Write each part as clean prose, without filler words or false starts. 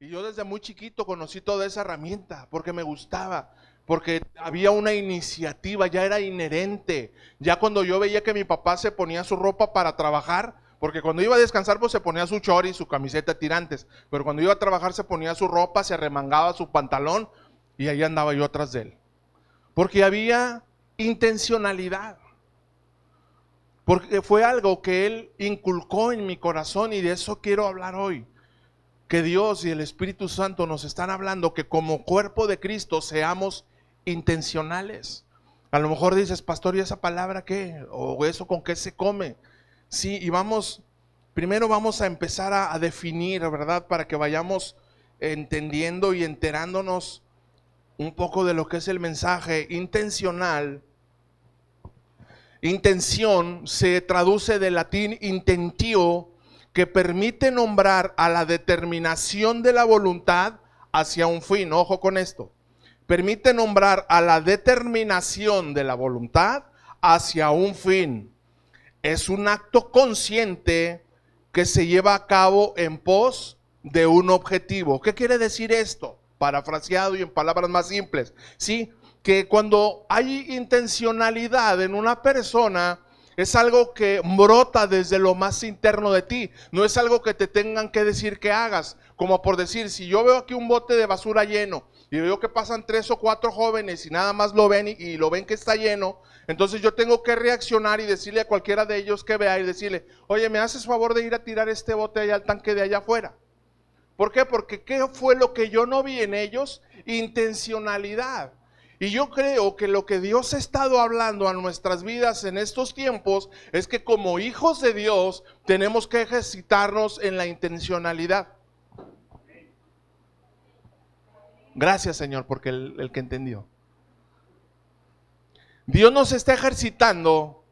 Y yo desde muy chiquito conocí toda esa herramienta porque me gustaba, porque había una iniciativa, ya era inherente. Ya cuando yo veía que mi papá se ponía su ropa para trabajar, porque cuando iba a descansar pues se ponía su chori y su camiseta de tirantes, pero cuando iba a trabajar se ponía su ropa, se arremangaba su pantalón y ahí andaba yo atrás de él. Porque había intencionalidad, porque fue algo que él inculcó en mi corazón y de eso quiero hablar hoy. Que Dios y el Espíritu Santo nos están hablando que como cuerpo de Cristo seamos intencionales. A lo mejor dices, pastor, ¿y esa palabra qué? ¿O eso con qué se come? Sí, y primero vamos a empezar a definir, ¿verdad? Para que vayamos entendiendo y enterándonos un poco de lo que es el mensaje intencional. Intención se traduce del latín intentio, que permite nombrar a la determinación de la voluntad hacia un fin. Ojo con esto. Permite nombrar a la determinación de la voluntad hacia un fin. Es un acto consciente que se lleva a cabo en pos de un objetivo. ¿Qué quiere decir esto? Parafraseado y en palabras más simples. Sí, que cuando hay intencionalidad en una persona, es algo que brota desde lo más interno de ti. No es algo que te tengan que decir que hagas. Como por decir, si yo veo aquí un bote de basura lleno y veo que pasan 3 o 4 jóvenes y nada más lo ven y lo ven que está lleno, entonces yo tengo que reaccionar y decirle a cualquiera de ellos que vea y decirle, oye, ¿me haces favor de ir a tirar este bote allá al tanque de allá afuera? ¿Por qué? Porque ¿qué fue lo que yo no vi en ellos? Intencionalidad. Y yo creo que lo que Dios ha estado hablando a nuestras vidas en estos tiempos es que como hijos de Dios tenemos que ejercitarnos en la intencionalidad. Gracias, Señor, porque el que entendió. Dios nos está ejercitando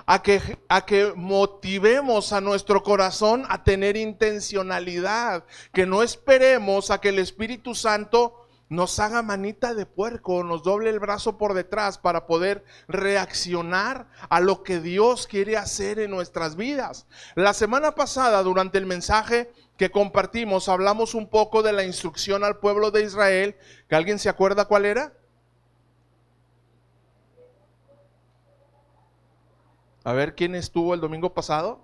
a que motivemos a nuestro corazón a tener intencionalidad, que no esperemos a que el Espíritu Santo nos haga manita de puerco, nos doble el brazo por detrás para poder reaccionar a lo que Dios quiere hacer en nuestras vidas. La semana pasada, durante el mensaje que compartimos, hablamos un poco de la instrucción al pueblo de Israel, que alguien se acuerda cuál era. A ver, ¿quién estuvo el domingo pasado?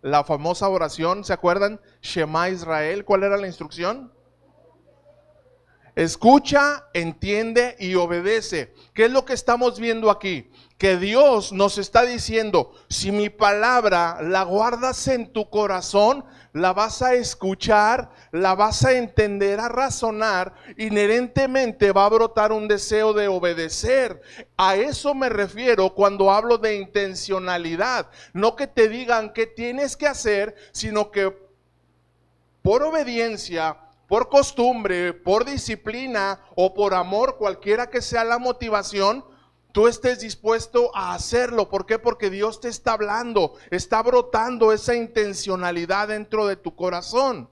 La famosa oración, ¿se acuerdan? Shema Israel, ¿cuál era la instrucción? Escucha, entiende y obedece. ¿Qué es lo que estamos viendo aquí? Que Dios nos está diciendo, si mi palabra la guardas en tu corazón, la vas a escuchar, la vas a entender, a razonar, inherentemente va a brotar un deseo de obedecer. A eso me refiero cuando hablo de intencionalidad. No que te digan qué tienes que hacer, sino que por obediencia, por costumbre, por disciplina o por amor, cualquiera que sea la motivación, tú estés dispuesto a hacerlo. ¿Por qué? Porque Dios te está hablando, está brotando esa intencionalidad dentro de tu corazón.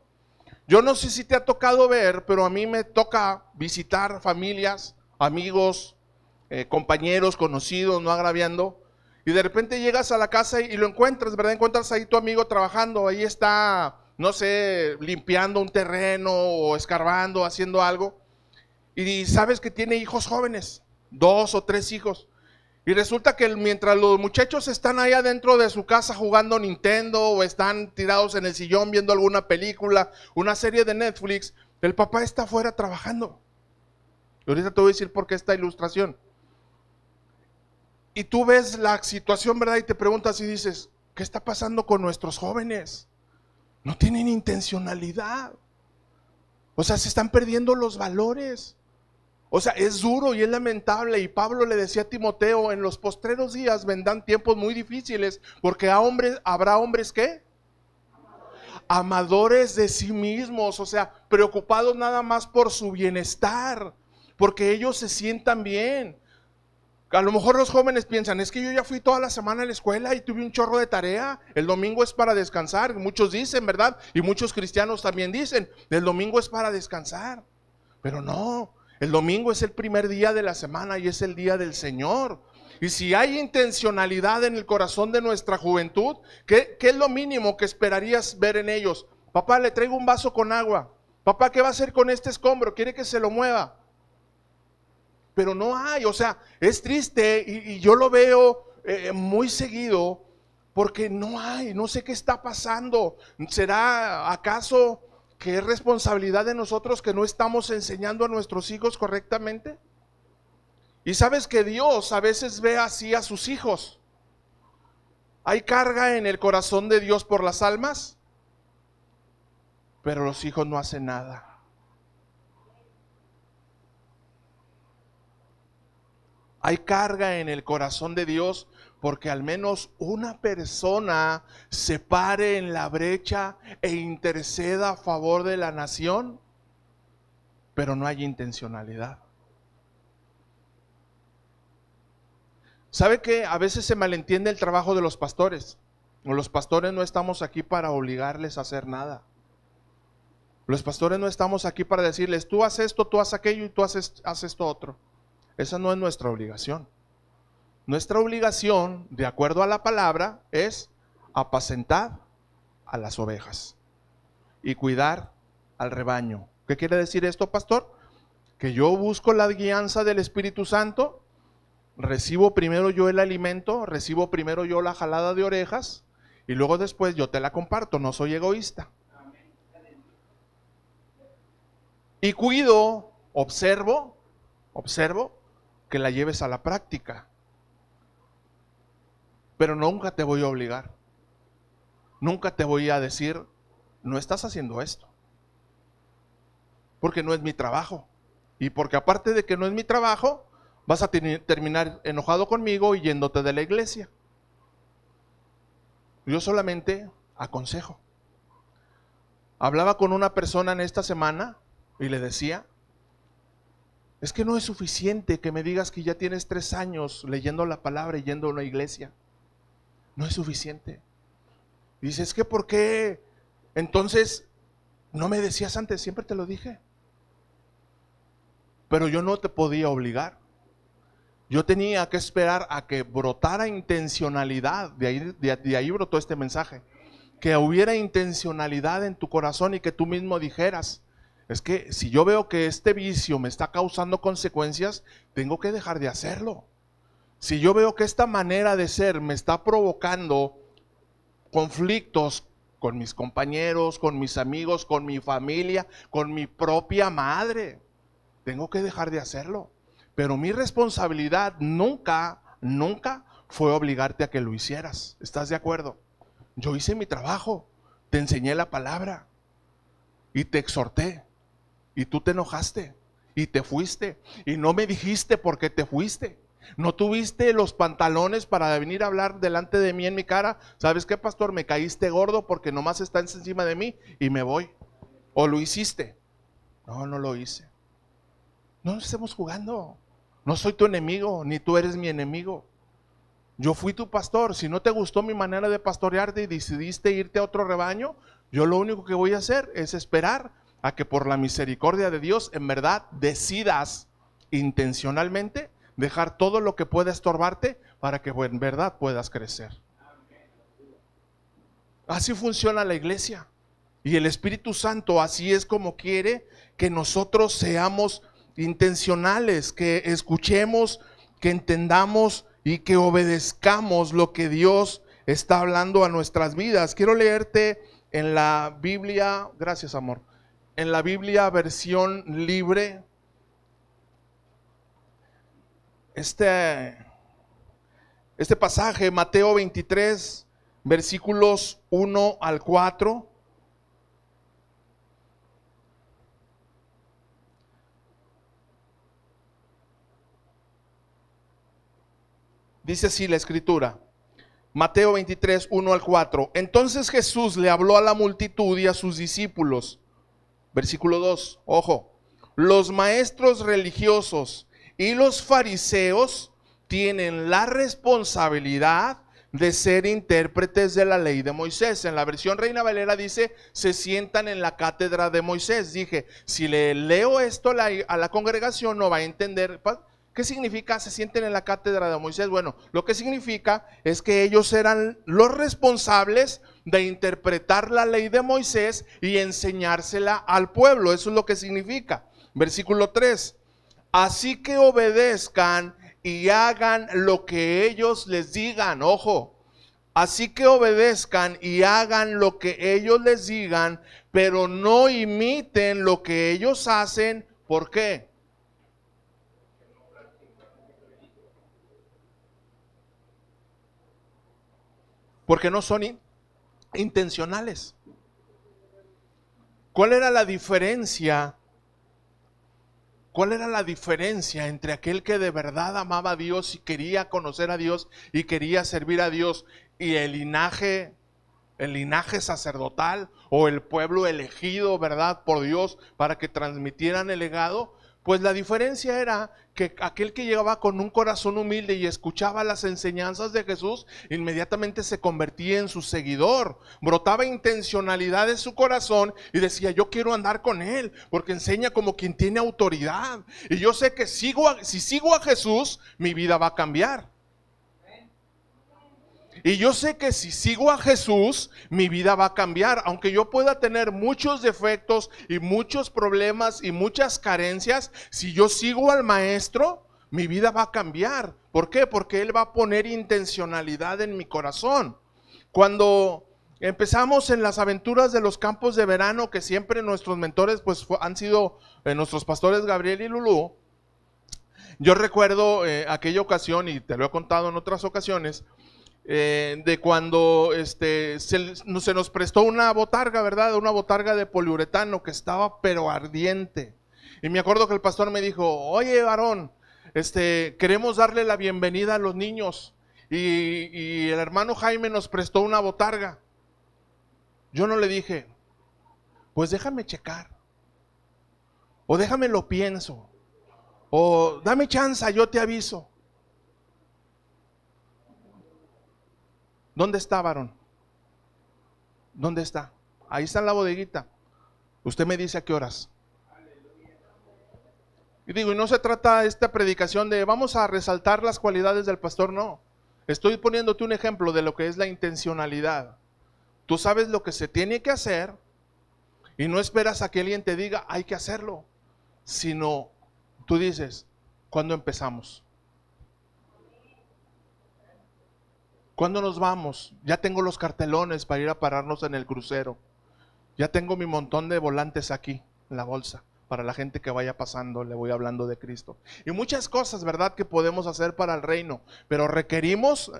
Yo no sé si te ha tocado ver, pero a mí me toca visitar familias, amigos, compañeros, conocidos, no agraviando, y de repente llegas a la casa y lo encuentras, ¿verdad? Encuentras ahí tu amigo trabajando, ahí está, no sé, limpiando un terreno o escarbando, haciendo algo, y sabes que tiene hijos jóvenes, 2 o 3 hijos, y resulta que mientras los muchachos están ahí adentro de su casa jugando Nintendo o están tirados en el sillón viendo alguna película, una serie de Netflix, el papá está afuera trabajando. Y ahorita te voy a decir por qué esta ilustración. Y tú ves la situación, ¿verdad? Y te preguntas y dices, ¿qué está pasando con nuestros jóvenes? No tienen intencionalidad. O sea, se están perdiendo los valores. O sea, es duro y es lamentable. Y Pablo le decía a Timoteo, en los postreros días vendrán tiempos muy difíciles, porque habrá hombres ¿qué? Amadores de sí mismos, o sea, preocupados nada más por su bienestar, porque ellos se sientan bien. A lo mejor los jóvenes piensan, es que yo ya fui toda la semana a la escuela y tuve un chorro de tarea, el domingo es para descansar. Muchos dicen, ¿verdad? Y muchos cristianos también dicen, el domingo es para descansar. Pero no, el domingo es el primer día de la semana y es el día del Señor. Y si hay intencionalidad en el corazón de nuestra juventud, ¿qué es lo mínimo que esperarías ver en ellos? Papá, le traigo un vaso con agua. Papá, ¿qué va a hacer con este escombro? ¿Quiere que se lo mueva? Pero no hay, o sea, es triste y yo lo veo muy seguido porque no hay, no sé qué está pasando. ¿Será acaso que es responsabilidad de nosotros que no estamos enseñando a nuestros hijos correctamente? Y sabes que Dios a veces ve así a sus hijos. Hay carga en el corazón de Dios por las almas, pero los hijos no hacen nada. Hay carga en el corazón de Dios porque al menos una persona se pare en la brecha e interceda a favor de la nación, pero no hay intencionalidad. ¿Sabe que a veces se malentiende el trabajo de los pastores? Los pastores no estamos aquí para obligarles a hacer nada. Los pastores no estamos aquí para decirles, tú haces esto, tú haces aquello y tú haces esto otro. Esa no es nuestra obligación. Nuestra obligación, de acuerdo a la palabra, es apacentar a las ovejas y cuidar al rebaño. ¿Qué quiere decir esto, pastor? Que yo busco la guianza del Espíritu Santo, recibo primero yo el alimento, recibo primero yo la jalada de orejas y luego después yo te la comparto, no soy egoísta. Y cuido, observo que la lleves a la práctica. Pero nunca te voy a obligar. Nunca te voy a decir, no estás haciendo esto. Porque no es mi trabajo. Y porque aparte de que no es mi trabajo, vas a terminar enojado conmigo y yéndote de la iglesia. Yo solamente aconsejo. Hablaba con una persona en esta semana y le decía, es que no es suficiente que me digas que ya tienes 3 años leyendo la palabra y yendo a una iglesia. No es suficiente. Dice, es que ¿por qué? Entonces, no me decías antes, siempre te lo dije. Pero yo no te podía obligar. Yo tenía que esperar a que brotara intencionalidad. De ahí brotó este mensaje. Que hubiera intencionalidad en tu corazón y que tú mismo dijeras, es que si yo veo que este vicio me está causando consecuencias, tengo que dejar de hacerlo. Si yo veo que esta manera de ser me está provocando conflictos con mis compañeros, con mis amigos, con mi familia, con mi propia madre, tengo que dejar de hacerlo. Pero mi responsabilidad nunca fue obligarte a que lo hicieras. ¿Estás de acuerdo? Yo hice mi trabajo, te enseñé la palabra y te exhorté y tú te enojaste y te fuiste y no me dijiste por qué te fuiste. No tuviste los pantalones para venir a hablar delante de mí en mi cara. ¿Sabes qué, pastor? Me caíste gordo porque nomás estás encima de mí y me voy. ¿O lo hiciste? No, no lo hice. No estemos jugando. No soy tu enemigo, ni tú eres mi enemigo. Yo fui tu pastor. Si no te gustó mi manera de pastorearte y decidiste irte a otro rebaño, yo lo único que voy a hacer es esperar a que por la misericordia de Dios en verdad decidas intencionalmente dejar todo lo que pueda estorbarte para que en verdad puedas crecer. Así funciona la iglesia. Y el Espíritu Santo así es como quiere que nosotros seamos intencionales, que escuchemos, que entendamos y que obedezcamos lo que Dios está hablando a nuestras vidas. Quiero leerte en la Biblia, gracias amor, en la Biblia versión libre, este pasaje, Mateo 23, versículos 1 al 4. Dice así la escritura, Mateo 23, 1 al 4. Entonces Jesús le habló a la multitud y a sus discípulos. Versículo 2, ojo, los maestros religiosos y los fariseos tienen la responsabilidad de ser intérpretes de la ley de Moisés. En la versión Reina Valera dice, se sientan en la cátedra de Moisés. Dije, si le leo esto a la congregación no va a entender. ¿Qué significa se sienten en la cátedra de Moisés? Bueno, lo que significa es que ellos eran los responsables de interpretar la ley de Moisés y enseñársela al pueblo. Eso es lo que significa. Versículo 3. Así que obedezcan y hagan lo que ellos les digan. Ojo. Así que obedezcan y hagan lo que ellos les digan, pero no imiten lo que ellos hacen. ¿Por qué? Porque no son intencionales. ¿Cuál era la diferencia? ¿Cuál era la diferencia entre aquel que de verdad amaba a Dios y quería conocer a Dios y quería servir a Dios y el linaje sacerdotal o el pueblo elegido, ¿verdad?, por Dios para que transmitieran el legado? Pues la diferencia era que aquel que llegaba con un corazón humilde y escuchaba las enseñanzas de Jesús, inmediatamente se convertía en su seguidor. Brotaba intencionalidad en su corazón y decía: yo quiero andar con él, porque enseña como quien tiene autoridad. Y yo sé que si sigo a Jesús, mi vida va a cambiar. Y yo sé que si sigo a Jesús, mi vida va a cambiar. Aunque yo pueda tener muchos defectos y muchos problemas y muchas carencias, si yo sigo al Maestro, mi vida va a cambiar. ¿Por qué? Porque Él va a poner intencionalidad en mi corazón. Cuando empezamos en las aventuras de los campos de verano, que siempre nuestros mentores pues han sido nuestros pastores Gabriel y Lulú, yo recuerdo aquella ocasión, y te lo he contado en otras ocasiones, de cuando se nos prestó una botarga, ¿verdad? Una botarga de poliuretano que estaba pero ardiente. Y me acuerdo que el pastor me dijo: oye, varón, queremos darle la bienvenida a los niños. Y el hermano Jaime nos prestó una botarga. Yo no le dije: pues déjame checar, o déjame lo pienso, o dame chance, yo te aviso. ¿Dónde está, varón? ¿Dónde está? Ahí está en la bodeguita. Usted me dice a qué horas. Y digo, y no se trata esta predicación de vamos a resaltar las cualidades del pastor, no. Estoy poniéndote un ejemplo de lo que es la intencionalidad. Tú sabes lo que se tiene que hacer y no esperas a que alguien te diga hay que hacerlo, sino tú dices: ¿cuándo empezamos? ¿Cuándo nos vamos? Ya tengo los cartelones para ir a pararnos en el crucero. Ya tengo mi montón de volantes aquí en la bolsa. Para la gente que vaya pasando, le voy hablando de Cristo. Y muchas cosas, ¿verdad?, que podemos hacer para el reino. Pero requerimos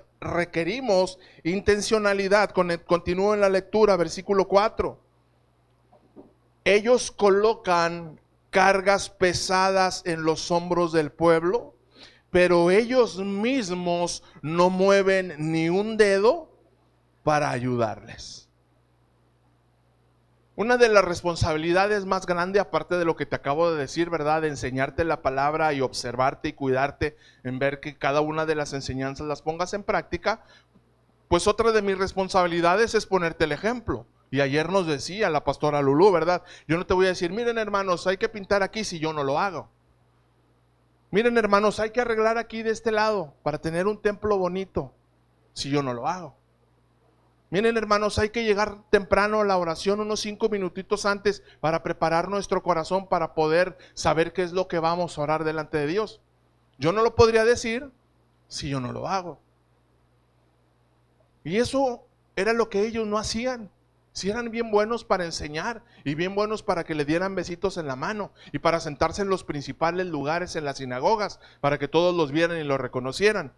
intencionalidad. Continúo en la lectura, versículo 4. Ellos colocan cargas pesadas en los hombros del pueblo, pero ellos mismos no mueven ni un dedo para ayudarles. Una de las responsabilidades más grandes, aparte de lo que te acabo de decir, ¿verdad?, de enseñarte la palabra y observarte y cuidarte en ver que cada una de las enseñanzas las pongas en práctica, pues otra de mis responsabilidades es ponerte el ejemplo. Y ayer nos decía la pastora Lulú, ¿verdad? Yo no te voy a decir: miren, hermanos, hay que pintar aquí, si yo no lo hago. Miren, hermanos, hay que arreglar aquí de este lado para tener un templo bonito, si yo no lo hago. Miren, hermanos, hay que llegar temprano a la oración, unos 5 minutitos antes, para preparar nuestro corazón para poder saber qué es lo que vamos a orar delante de Dios. Yo no lo podría decir si yo no lo hago. Y eso era lo que ellos no hacían. Si eran bien buenos para enseñar y bien buenos para que le dieran besitos en la mano y para sentarse en los principales lugares en las sinagogas, para que todos los vieran y los reconocieran.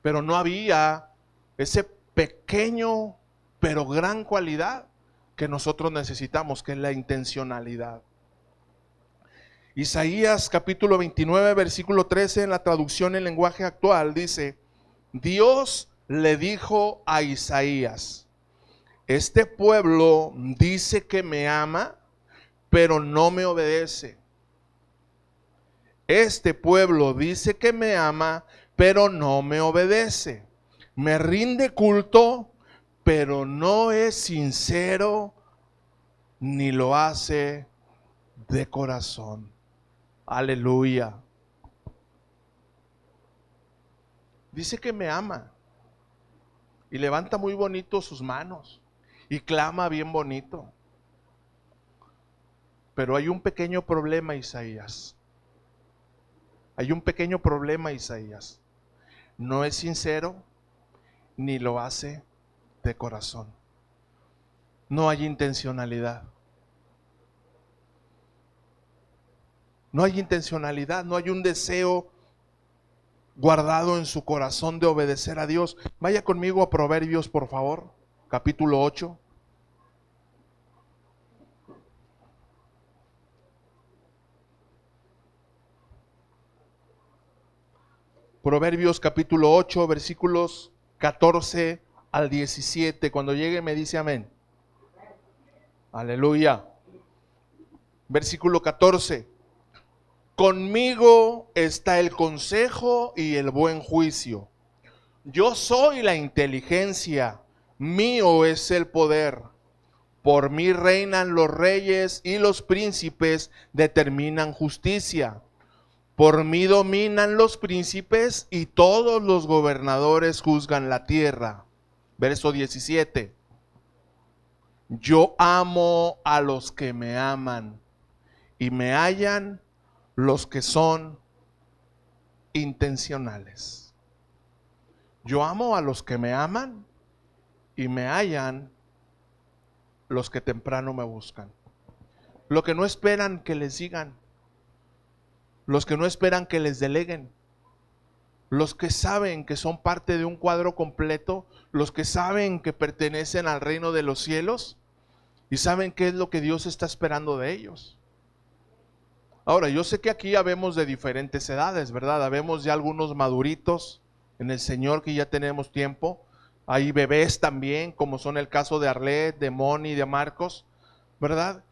Pero no había ese pequeño pero gran cualidad que nosotros necesitamos, que es la intencionalidad. Isaías capítulo 29 versículo 13, en la traducción en lenguaje actual, dice: Dios le dijo a Isaías: este pueblo dice que me ama, pero no me obedece. Este pueblo dice que me ama, pero no me obedece. Me rinde culto, pero no es sincero ni lo hace de corazón. Aleluya. Dice que me ama. Y levanta muy bonito sus manos. Y clama bien bonito. Pero hay un pequeño problema, Isaías. Hay un pequeño problema, Isaías. No es sincero ni lo hace de corazón. No hay intencionalidad. No hay intencionalidad, no hay un deseo guardado en su corazón de obedecer a Dios. Vaya conmigo a Proverbios, por favor, capítulo 8. Proverbios capítulo 8, versículos 14 al 17. Cuando llegue me dice amén. Aleluya. Versículo 14. Conmigo está el consejo y el buen juicio. Yo soy la inteligencia, mío es el poder. Por mí reinan los reyes y los príncipes determinan justicia. Por mí dominan los príncipes y todos los gobernadores juzgan la tierra. Verso 17. Yo amo a los que me aman y me hallan los que son intencionales. Yo amo a los que me aman y me hallan los que temprano me buscan. Los que no esperan que les digan, los que no esperan que les deleguen, los que saben que son parte de un cuadro completo, los que saben que pertenecen al reino de los cielos y saben qué es lo que Dios está esperando de ellos. Ahora, yo sé que aquí habemos de diferentes edades, ¿verdad? Habemos ya algunos maduritos en el Señor que ya tenemos tiempo. Hay bebés también, como son el caso de Arlet, de Moni, de Marcos, ¿verdad?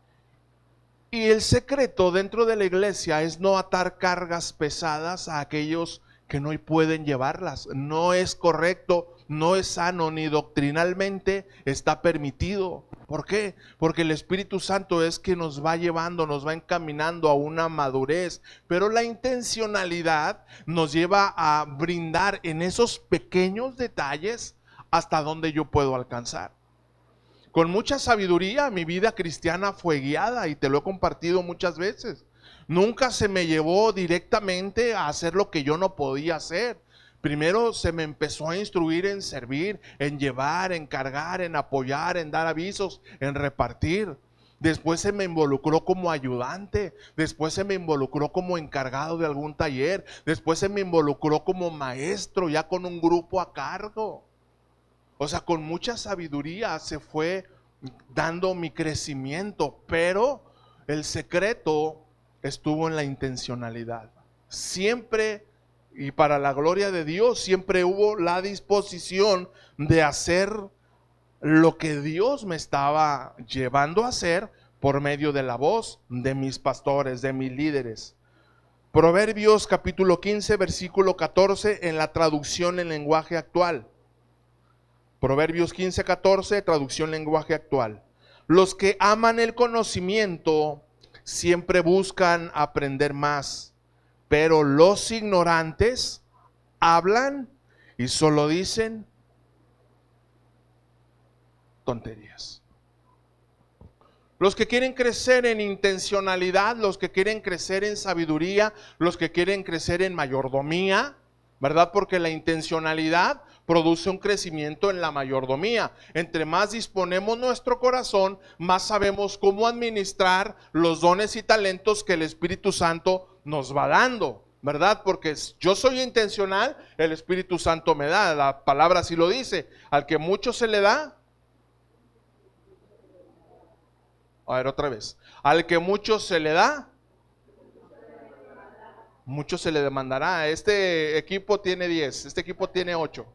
Y el secreto dentro de la iglesia es no atar cargas pesadas a aquellos que no pueden llevarlas. No es correcto, no es sano, ni doctrinalmente está permitido. ¿Por qué? Porque el Espíritu Santo es que nos va llevando, nos va encaminando a una madurez, pero la intencionalidad nos lleva a brindar en esos pequeños detalles hasta donde yo puedo alcanzar. Con mucha sabiduría mi vida cristiana fue guiada y te lo he compartido muchas veces. Nunca se me llevó directamente a hacer lo que yo no podía hacer. Primero se me empezó a instruir en servir, en llevar, en cargar, en apoyar, en dar avisos, en repartir. Después se me involucró como ayudante, después se me involucró como encargado de algún taller, después se me involucró como maestro ya con un grupo a cargo. O sea, con mucha sabiduría se fue dando mi crecimiento, pero el secreto estuvo en la intencionalidad. Siempre, y para la gloria de Dios, siempre hubo la disposición de hacer lo que Dios me estaba llevando a hacer por medio de la voz de mis pastores, de mis líderes. Proverbios capítulo 15, versículo 14 en la traducción en lenguaje actual. Proverbios 15, 14, traducción lenguaje actual. Los que aman el conocimiento siempre buscan aprender más, pero los ignorantes hablan y solo dicen tonterías. Los que quieren crecer en intencionalidad, los que quieren crecer en sabiduría, los que quieren crecer en mayordomía, ¿verdad? Porque la intencionalidad produce un crecimiento en la mayordomía. Entre más disponemos nuestro corazón, más sabemos cómo administrar los dones y talentos que el Espíritu Santo nos va dando, ¿verdad? Porque yo soy intencional, el Espíritu Santo me da. La palabra así lo dice. Al que mucho se le da. A ver, otra vez. Al que mucho se le da, mucho se le demandará. Este equipo tiene 10, este equipo tiene 8.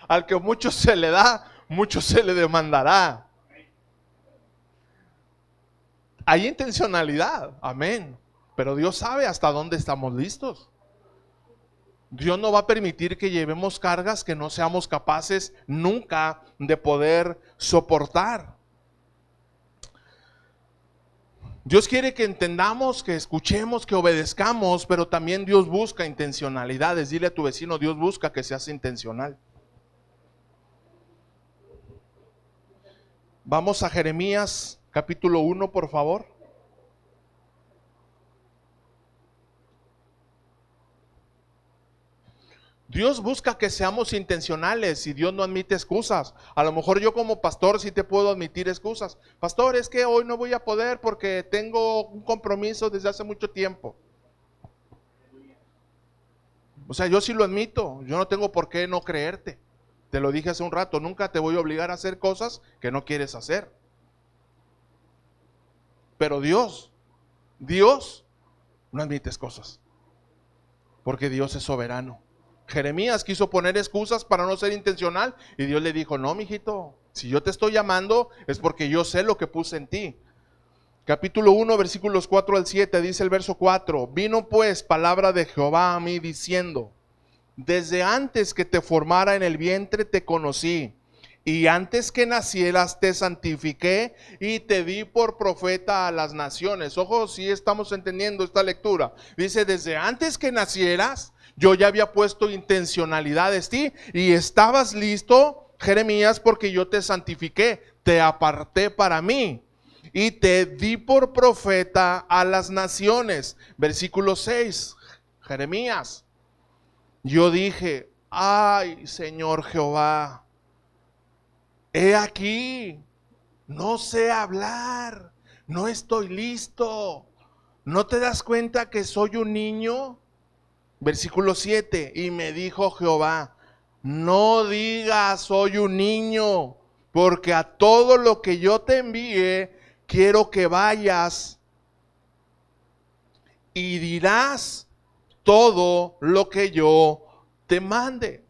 Al que mucho se le da, mucho se le demandará. Hay intencionalidad, amén. Pero Dios sabe hasta dónde estamos listos. Dios no va a permitir que llevemos cargas que no seamos capaces nunca de poder soportar. Dios quiere que entendamos, que escuchemos, que obedezcamos, pero también Dios busca intencionalidades. Dile a tu vecino, Dios busca que seas intencional. Vamos a Jeremías capítulo 1, por favor. Dios busca que seamos intencionales y Dios no admite excusas. A lo mejor yo como pastor sí te puedo admitir excusas. Pastor, es que hoy no voy a poder porque tengo un compromiso desde hace mucho tiempo. O sea, yo sí lo admito, yo no tengo por qué no creerte. Te lo dije hace un rato, nunca te voy a obligar a hacer cosas que no quieres hacer. Pero Dios no admite excusas, porque Dios es soberano. Jeremías quiso poner excusas para no ser intencional y Dios le dijo, no, mijito, si yo te estoy llamando es porque yo sé lo que puse en ti. Capítulo 1, versículos 4 al 7, dice el verso 4, vino pues palabra de Jehová a mí diciendo, desde antes que te formara en el vientre te conocí, y antes que nacieras te santifiqué y te di por profeta a las naciones. Ojo, si estamos entendiendo esta lectura. Dice, desde antes que nacieras, yo ya había puesto intencionalidad en ti y estabas listo, Jeremías, porque yo te santifiqué, te aparté para mí y te di por profeta a las naciones. Versículo 6, Jeremías, yo dije, ay, Señor Jehová, he aquí, no sé hablar, no estoy listo. ¿No te das cuenta que soy un niño? Versículo 7, y me dijo Jehová, no digas soy un niño, porque a todo lo que yo te envíe, quiero que vayas y dirás todo lo que yo te mande.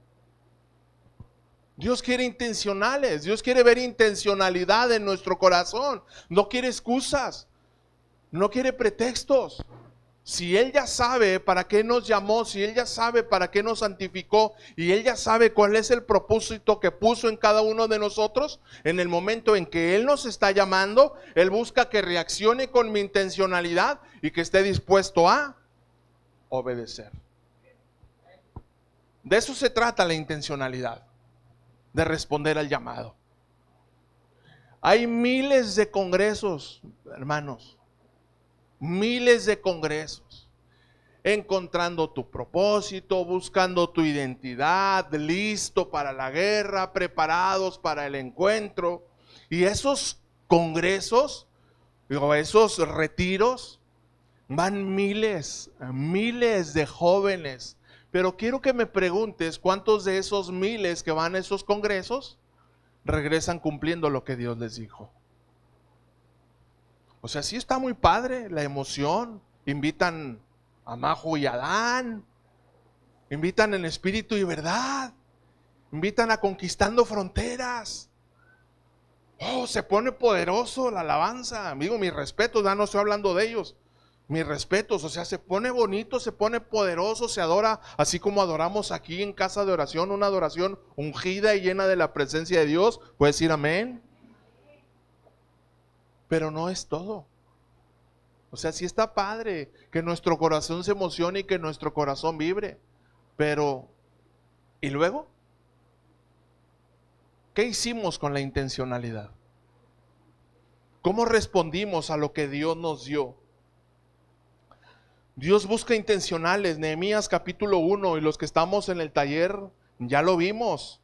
Dios quiere intencionales, Dios quiere ver intencionalidad en nuestro corazón. No quiere excusas, no quiere pretextos. Si Él ya sabe para qué nos llamó, si Él ya sabe para qué nos santificó y Él ya sabe cuál es el propósito que puso en cada uno de nosotros, en el momento en que Él nos está llamando, Él busca que reaccione con mi intencionalidad y que esté dispuesto a obedecer. De eso se trata la intencionalidad, de responder al llamado. Hay miles de congresos, hermanos, miles de congresos, encontrando tu propósito, buscando tu identidad, listo para la guerra, preparados para el encuentro. Y esos congresos, esos retiros, van miles de jóvenes. Pero quiero que me preguntes, ¿cuántos de esos miles que van a esos congresos regresan cumpliendo lo que Dios les dijo? O sea, sí está muy padre la emoción. Invitan a Majo y a Adán, invitan en espíritu y verdad, invitan a Conquistando Fronteras. Oh, se pone poderoso la alabanza. Amigo, mis respetos, ya no estoy hablando de ellos. Mis respetos, o sea, se pone bonito, se pone poderoso, se adora, así como adoramos aquí en casa de oración, una adoración ungida y llena de la presencia de Dios. ¿Puedes decir amén? Pero no es todo. O sea, sí está padre que nuestro corazón se emocione y que nuestro corazón vibre. Pero, ¿y luego? ¿Qué hicimos con la intencionalidad? ¿Cómo respondimos a lo que Dios nos dio? Dios busca intencionales. Nehemías capítulo 1, y los que estamos en el taller ya lo vimos.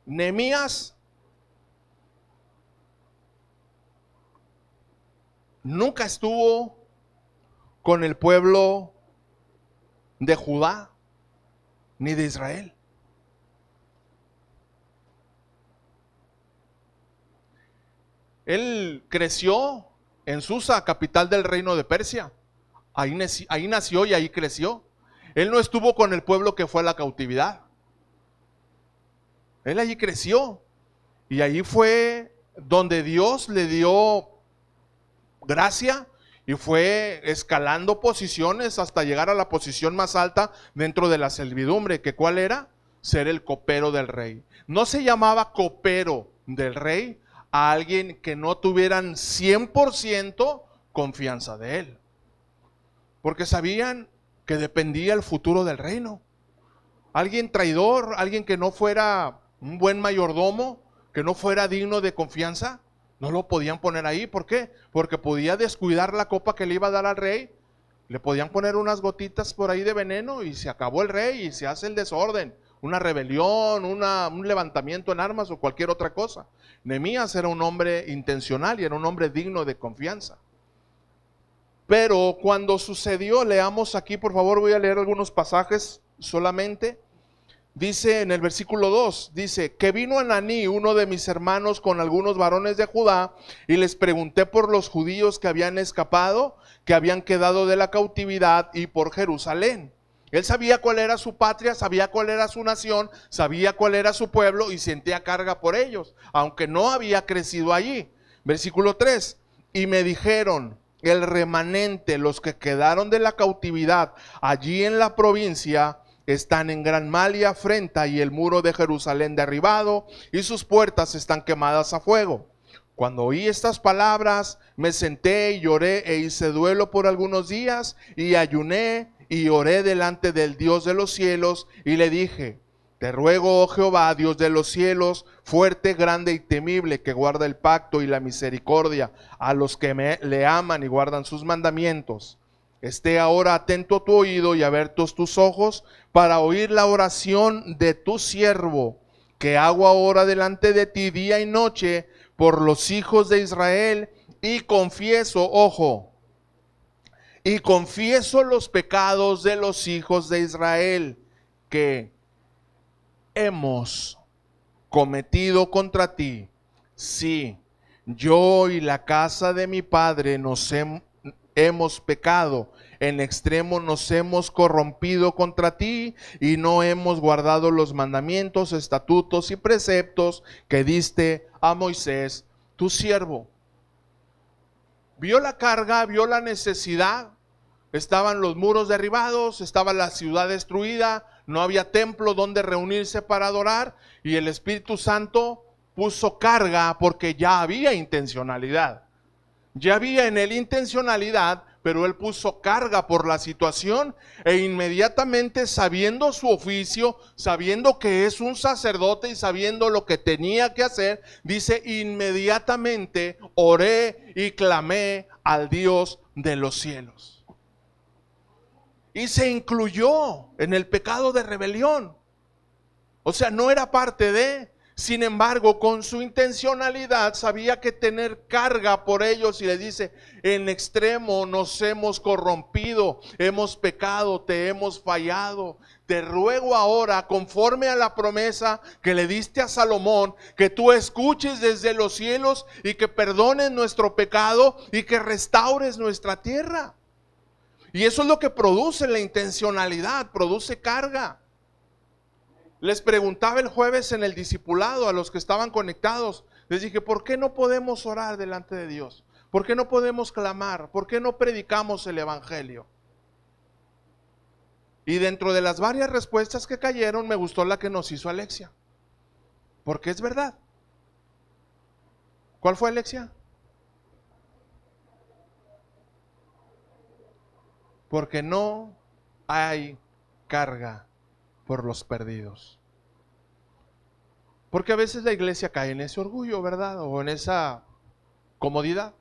Nehemías nunca estuvo con el pueblo de Judá ni de Israel. Él creció en Susa, capital del reino de Persia. Ahí nació y ahí creció. Él no estuvo con el pueblo que fue a la cautividad. Él allí creció y allí fue donde Dios le dio gracia y fue escalando posiciones hasta llegar a la posición más alta dentro de la servidumbre, que ¿cuál era? Ser el copero del rey. No se llamaba copero del rey a alguien que no tuvieran 100% confianza de él. Porque sabían que dependía el futuro del reino. Alguien traidor, alguien que no fuera un buen mayordomo, que no fuera digno de confianza, no lo podían poner ahí. ¿Por qué? Porque podía descuidar la copa que le iba a dar al rey. Le podían poner unas gotitas por ahí de veneno y se acabó el rey y se hace el desorden. Una rebelión, un levantamiento en armas o cualquier otra cosa. Nehemías era un hombre intencional y era un hombre digno de confianza. Pero cuando sucedió, leamos aquí, por favor, voy a leer algunos pasajes solamente. Dice en el versículo 2, dice, que vino Ananí, uno de mis hermanos, con algunos varones de Judá, y les pregunté por los judíos que habían escapado, que habían quedado de la cautividad, y por Jerusalén. Él sabía cuál era su patria, sabía cuál era su nación, sabía cuál era su pueblo, y sentía carga por ellos, aunque no había crecido allí. Versículo 3, y me dijeron, el remanente, los que quedaron de la cautividad allí en la provincia, están en gran mal y afrenta, y el muro de Jerusalén derribado, y sus puertas están quemadas a fuego. Cuando oí estas palabras, me senté y lloré e hice duelo por algunos días, y ayuné y oré delante del Dios de los cielos, y le dije, te ruego, oh Jehová, Dios de los cielos, fuerte, grande y temible, que guarda el pacto y la misericordia a los que le aman y guardan sus mandamientos. Esté ahora atento tu oído y abiertos tus ojos para oír la oración de tu siervo, que hago ahora delante de ti día y noche por los hijos de Israel, y confieso, ojo, y confieso los pecados de los hijos de Israel que hemos cometido contra ti. Sí, yo y la casa de mi padre hemos pecado, en extremo nos hemos corrompido contra ti y no hemos guardado los mandamientos, estatutos y preceptos que diste a Moisés, tu siervo. Vio la carga, vio la necesidad. Estaban los muros derribados, estaba la ciudad destruida, no había templo donde reunirse para adorar, y el Espíritu Santo puso carga porque ya había intencionalidad. Ya había en él intencionalidad, pero él puso carga por la situación, e inmediatamente, sabiendo su oficio, sabiendo que es un sacerdote y sabiendo lo que tenía que hacer, dice, inmediatamente oré y clamé al Dios de los cielos. Y se incluyó en el pecado de rebelión. O sea, no era parte de. Sin embargo, con su intencionalidad sabía que tener carga por ellos, y le dice, en extremo nos hemos corrompido, hemos pecado, te hemos fallado. Te ruego ahora, conforme a la promesa que le diste a Salomón, que tú escuches desde los cielos y que perdones nuestro pecado y que restaures nuestra tierra. Y eso es lo que produce la intencionalidad, produce carga. Les preguntaba el jueves en el discipulado a los que estaban conectados, les dije, ¿por qué no podemos orar delante de Dios? ¿Por qué no podemos clamar? ¿Por qué no predicamos el evangelio? Y dentro de las varias respuestas que cayeron, me gustó la que nos hizo Alexia, porque es verdad. ¿Cuál fue, Alexia? Porque no hay carga por los perdidos. Porque a veces la iglesia cae en ese orgullo, ¿verdad? O en esa comodidad.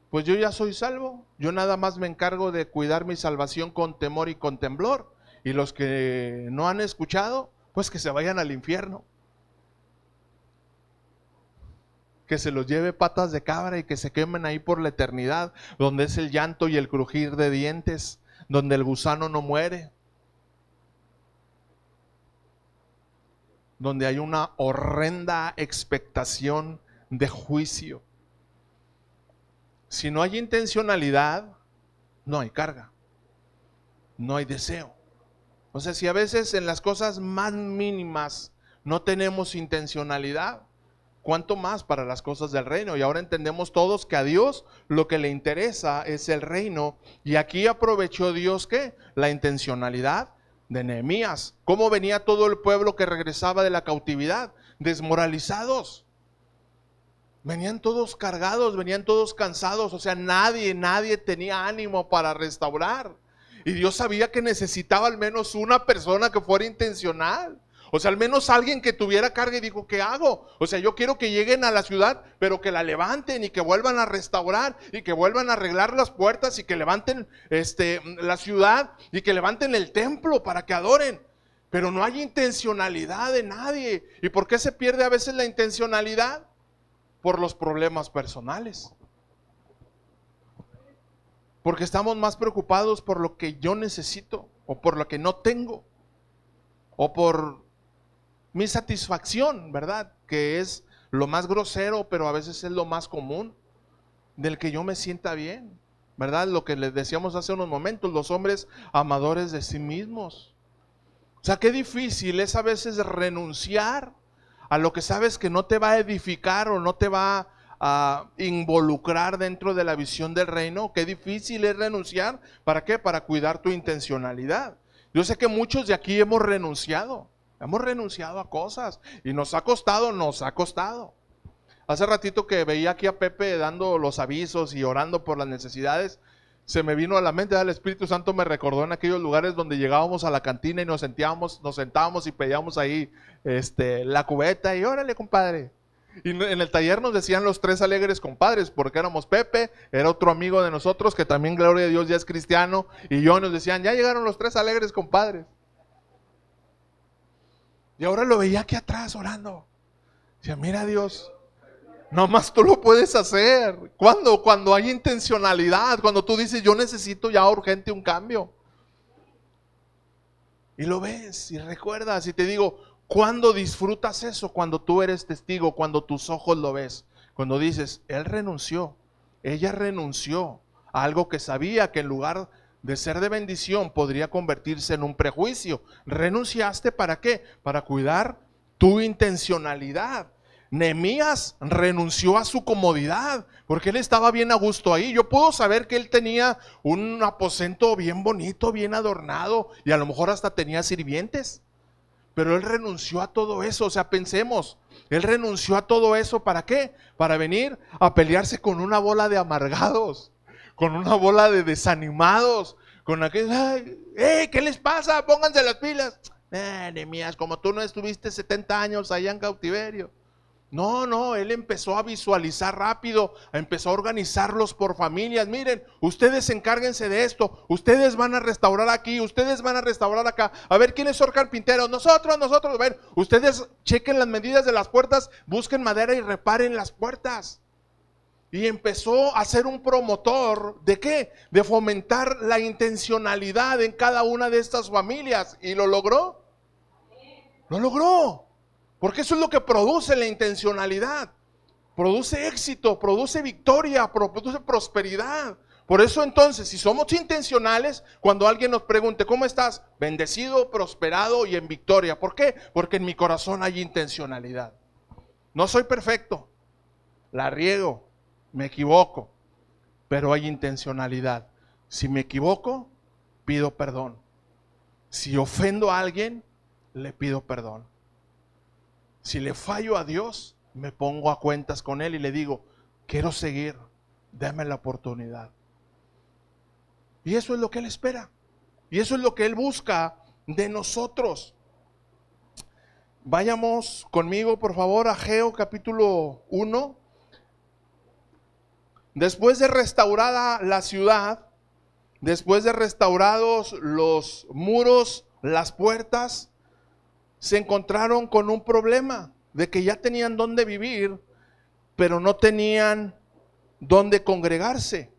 Pues yo ya soy salvo, yo nada más me encargo de cuidar mi salvación con temor y con temblor. Y los que no han escuchado, pues que se vayan al infierno. Que se los lleve patas de cabra y que se quemen ahí por la eternidad, donde es el llanto y el crujir de dientes, donde el gusano no muere, donde hay una horrenda expectación de juicio. Si no hay intencionalidad, no hay carga, no hay deseo. O sea, si a veces en las cosas más mínimas no tenemos intencionalidad, ¿cuánto más para las cosas del reino? Y ahora entendemos todos que a Dios lo que le interesa es el reino. Y aquí aprovechó Dios, ¿qué? La intencionalidad de Nehemías. ¿Cómo venía todo el pueblo que regresaba de la cautividad? Desmoralizados. Venían todos cargados, venían todos cansados, o sea, nadie tenía ánimo para restaurar. Y Dios sabía que necesitaba al menos una persona que fuera intencional. O sea, al menos alguien que tuviera carga y dijo, ¿qué hago? O sea, yo quiero que lleguen a la ciudad, pero que la levanten y que vuelvan a restaurar y que vuelvan a arreglar las puertas y que levanten la ciudad y que levanten el templo para que adoren. Pero no hay intencionalidad de nadie. ¿Y por qué se pierde a veces la intencionalidad? Por los problemas personales. Porque estamos más preocupados por lo que yo necesito, o por lo que no tengo, o por mi satisfacción, ¿verdad? Que es lo más grosero, pero a veces es lo más común, del que yo me sienta bien, ¿verdad? Lo que les decíamos hace unos momentos, los hombres amadores de sí mismos. O sea, qué difícil es a veces renunciar a lo que sabes que no te va a edificar o no te va a involucrar dentro de la visión del reino. Qué difícil es renunciar. ¿Para qué? Para cuidar tu intencionalidad. Yo sé que muchos de aquí hemos renunciado a cosas y nos ha costado. Hace ratito que veía aquí a Pepe dando los avisos y orando por las necesidades, se me vino a la mente, el Espíritu Santo me recordó en aquellos lugares donde llegábamos a la cantina y nos sentábamos y pedíamos ahí la cubeta y órale, compadre. Y en el taller nos decían los tres alegres compadres, porque éramos Pepe, era otro amigo de nosotros que también, gloria a Dios, ya es cristiano, y yo, nos decían, ya llegaron los tres alegres compadres. Y ahora lo veía aquí atrás orando. Decía, mira Dios, nomás tú lo puedes hacer. Cuando hay intencionalidad, cuando tú dices, yo necesito ya urgente un cambio. Y lo ves y recuerdas y te digo, ¿cuándo disfrutas eso? Cuando tú eres testigo, cuando tus ojos lo ves. Cuando dices, él renunció, ella renunció a algo que sabía que en lugar de ser de bendición podría convertirse en un prejuicio. ¿Renunciaste para qué? Para cuidar tu intencionalidad. Nehemías renunció a su comodidad porque él estaba bien a gusto ahí. Yo puedo saber que él tenía un aposento bien bonito, bien adornado, y a lo mejor hasta tenía sirvientes, pero él renunció a todo eso. O sea, pensemos, él renunció a todo eso ¿para qué? Para venir a pelearse con una bola de amargados, con una bola de desanimados, con aquel, ¿qué les pasa? Pónganse las pilas. Nehemías, como tú no estuviste 70 años allá en cautiverio. No, él empezó a visualizar rápido, empezó a organizarlos por familias. Miren, ustedes encárguense de esto, ustedes van a restaurar aquí, ustedes van a restaurar acá. A ver, ¿quiénes son carpinteros? Nosotros, a ver, ustedes chequen las medidas de las puertas, busquen madera y reparen las puertas. Y empezó a ser un promotor ¿de qué? De fomentar la intencionalidad en cada una de estas familias. ¿Y lo logró? Lo logró. Porque eso es lo que produce la intencionalidad. Produce éxito, produce victoria, produce prosperidad. Por eso entonces, si somos intencionales, cuando alguien nos pregunte, ¿cómo estás? Bendecido, prosperado y en victoria. ¿Por qué? Porque en mi corazón hay intencionalidad. No soy perfecto, la riego, me equivoco, pero hay intencionalidad. Si me equivoco, pido perdón. Si ofendo a alguien, le pido perdón. Si le fallo a Dios, me pongo a cuentas con Él y le digo, quiero seguir, dame la oportunidad. Y eso es lo que Él espera. Y eso es lo que Él busca de nosotros. Vayamos conmigo, por favor, a Ageo capítulo 1. Después de restaurada la ciudad, después de restaurados los muros, las puertas, se encontraron con un problema de que ya tenían dónde vivir, pero no tenían dónde congregarse.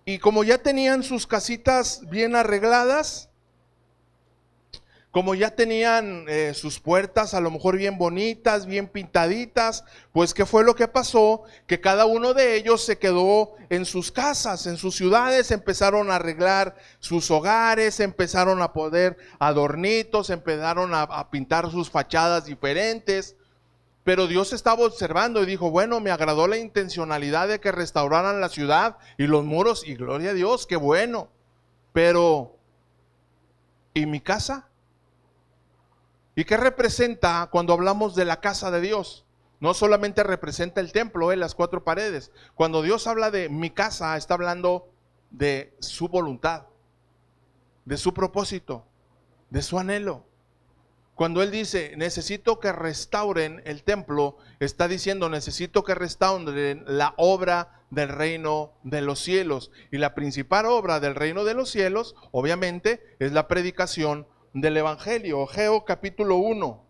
Y como ya tenían sus casitas bien arregladas, como ya tenían sus puertas a lo mejor bien bonitas, bien pintaditas, pues ¿qué fue lo que pasó? Que cada uno de ellos se quedó en sus casas, en sus ciudades, empezaron a arreglar sus hogares, empezaron a poner adornitos, empezaron a pintar sus fachadas diferentes. Pero Dios estaba observando y dijo, bueno, me agradó la intencionalidad de que restauraran la ciudad y los muros, y gloria a Dios, qué bueno. Pero, ¿y mi casa? ¿Y qué representa cuando hablamos de la casa de Dios? No solamente representa el templo, las cuatro paredes. Cuando Dios habla de mi casa, está hablando de su voluntad, de su propósito, de su anhelo. Cuando Él dice, necesito que restauren el templo, está diciendo, necesito que restauren la obra del reino de los cielos. Y la principal obra del reino de los cielos, obviamente, es la predicación del evangelio. Ageo capítulo 1.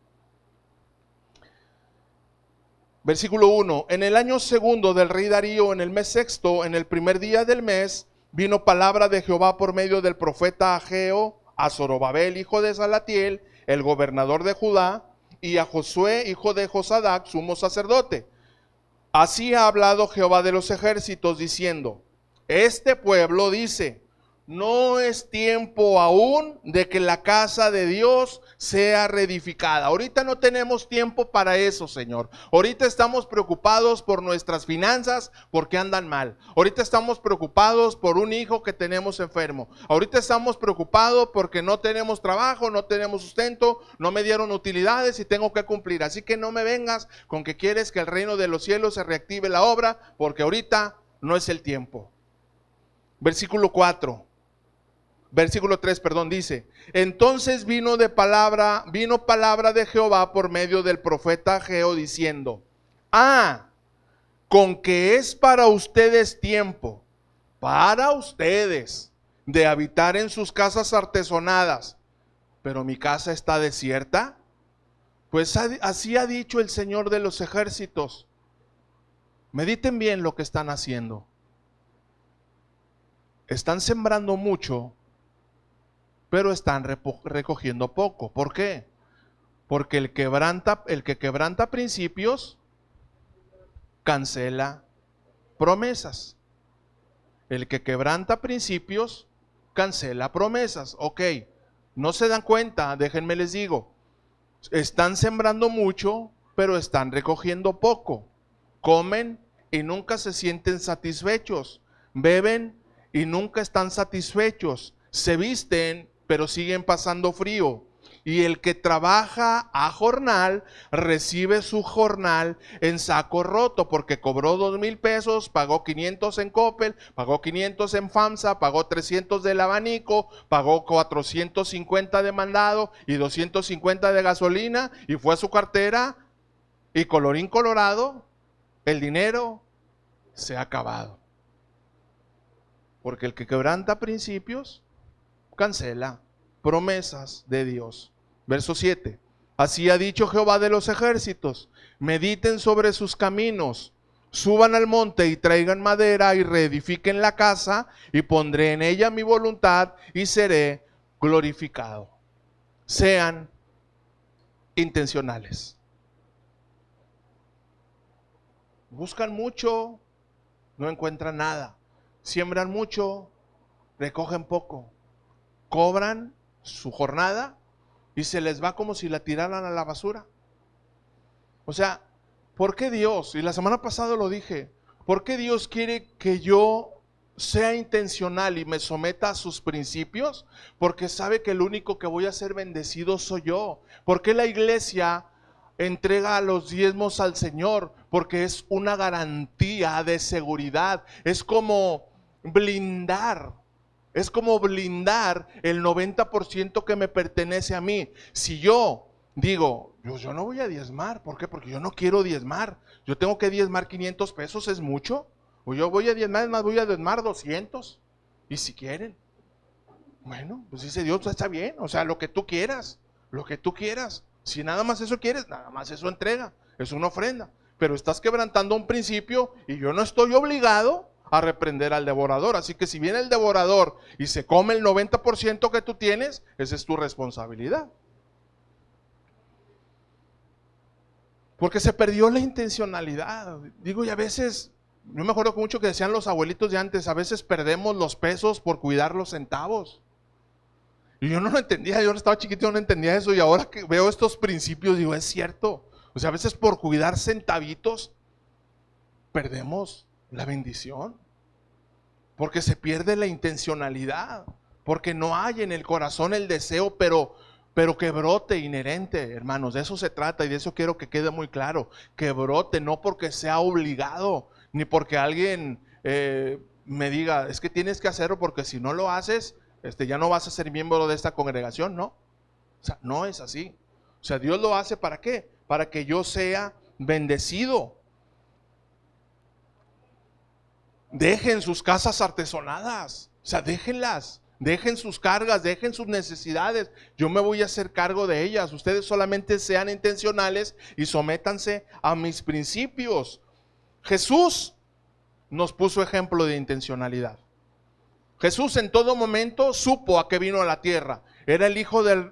Versículo 1, en el año segundo del rey Darío, en el mes sexto, en el primer día del mes, vino palabra de Jehová por medio del profeta Ageo a Zorobabel, hijo de Salatiel, el gobernador de Judá, y a Josué, hijo de Josadac, sumo sacerdote. Así ha hablado Jehová de los ejércitos, diciendo, este pueblo dice, no es tiempo aún de que la casa de Dios sea reedificada. Ahorita no tenemos tiempo para eso, Señor. Ahorita estamos preocupados por nuestras finanzas porque andan mal. Ahorita estamos preocupados por un hijo que tenemos enfermo. Ahorita estamos preocupados porque no tenemos trabajo, no tenemos sustento, no me dieron utilidades y tengo que cumplir. Así que no me vengas con que quieres que el reino de los cielos se reactive la obra, porque ahorita no es el tiempo. Versículo 3, dice, entonces vino palabra de Jehová por medio del profeta Ageo diciendo, con que es para ustedes tiempo, para ustedes, de habitar en sus casas artesonadas, pero mi casa está desierta. Pues así ha dicho el Señor de los ejércitos. Mediten bien lo que están haciendo. Están sembrando mucho, pero están recogiendo poco. ¿Por qué? Porque el que quebranta principios, cancela promesas. El que quebranta principios, cancela promesas. Ok, no se dan cuenta, déjenme les digo. Están sembrando mucho, pero están recogiendo poco. Comen y nunca se sienten satisfechos. Beben y nunca están satisfechos. Se visten, pero siguen pasando frío. Y el que trabaja a jornal, recibe su jornal en saco roto, porque cobró 2,000 pesos, pagó 500 en Coppel, pagó 500 en FAMSA, pagó 300 del abanico, pagó 450 de mandado y 250 de gasolina, y fue a su cartera, y colorín colorado, el dinero se ha acabado. Porque el que quebranta principios, cancela promesas de Dios. Verso 7. Así ha dicho Jehová de los ejércitos, mediten sobre sus caminos, suban al monte y traigan madera y reedifiquen la casa, y pondré en ella mi voluntad y seré glorificado. Sean intencionales. Buscan mucho, no encuentran nada. Siembran mucho, recogen poco. Cobran su jornada y se les va como si la tiraran a la basura. O sea, ¿por qué Dios? Y la semana pasada lo dije, ¿por qué Dios quiere que yo sea intencional y me someta a sus principios? Porque sabe que el único que voy a ser bendecido soy yo. ¿Por qué la iglesia entrega los diezmos al Señor? Porque es una garantía de seguridad. Es como blindar el 90% que me pertenece a mí. Si yo digo, yo no voy a diezmar, ¿por qué? Porque yo no quiero diezmar. Yo tengo que diezmar 500 pesos, ¿es mucho? O yo voy a diezmar, es más, voy a diezmar 200. Y si quieren, bueno, pues dice Dios, está bien, o sea, lo que tú quieras. Si nada más eso quieres, nada más eso entrega, es una ofrenda. Pero estás quebrantando un principio y yo no estoy obligado a reprender al devorador. Así que si viene el devorador y se come el 90% que tú tienes, esa es tu responsabilidad. Porque se perdió la intencionalidad. Digo, y a veces, yo me acuerdo mucho que decían los abuelitos de antes, a veces perdemos los pesos por cuidar los centavos. Y yo no lo entendía, yo estaba chiquito y no entendía eso, y ahora que veo estos principios digo, es cierto. O sea, a veces por cuidar centavitos perdemos la bendición, porque se pierde la intencionalidad, porque no hay en el corazón el deseo, pero pero que brote inherente, hermanos, de eso se trata y de eso quiero que quede muy claro, que brote, no porque sea obligado, ni porque alguien me diga, es que tienes que hacerlo porque si no lo haces, ya no vas a ser miembro de esta congregación, no, o sea, no es así. O sea, Dios lo hace ¿para qué? Para que yo sea bendecido. Dejen sus casas artesonadas, o sea, déjenlas. Dejen sus cargas, dejen sus necesidades. Yo me voy a hacer cargo de ellas. Ustedes solamente sean intencionales y sométanse a mis principios. Jesús nos puso ejemplo de intencionalidad. Jesús en todo momento supo a qué vino a la tierra. Era el hijo era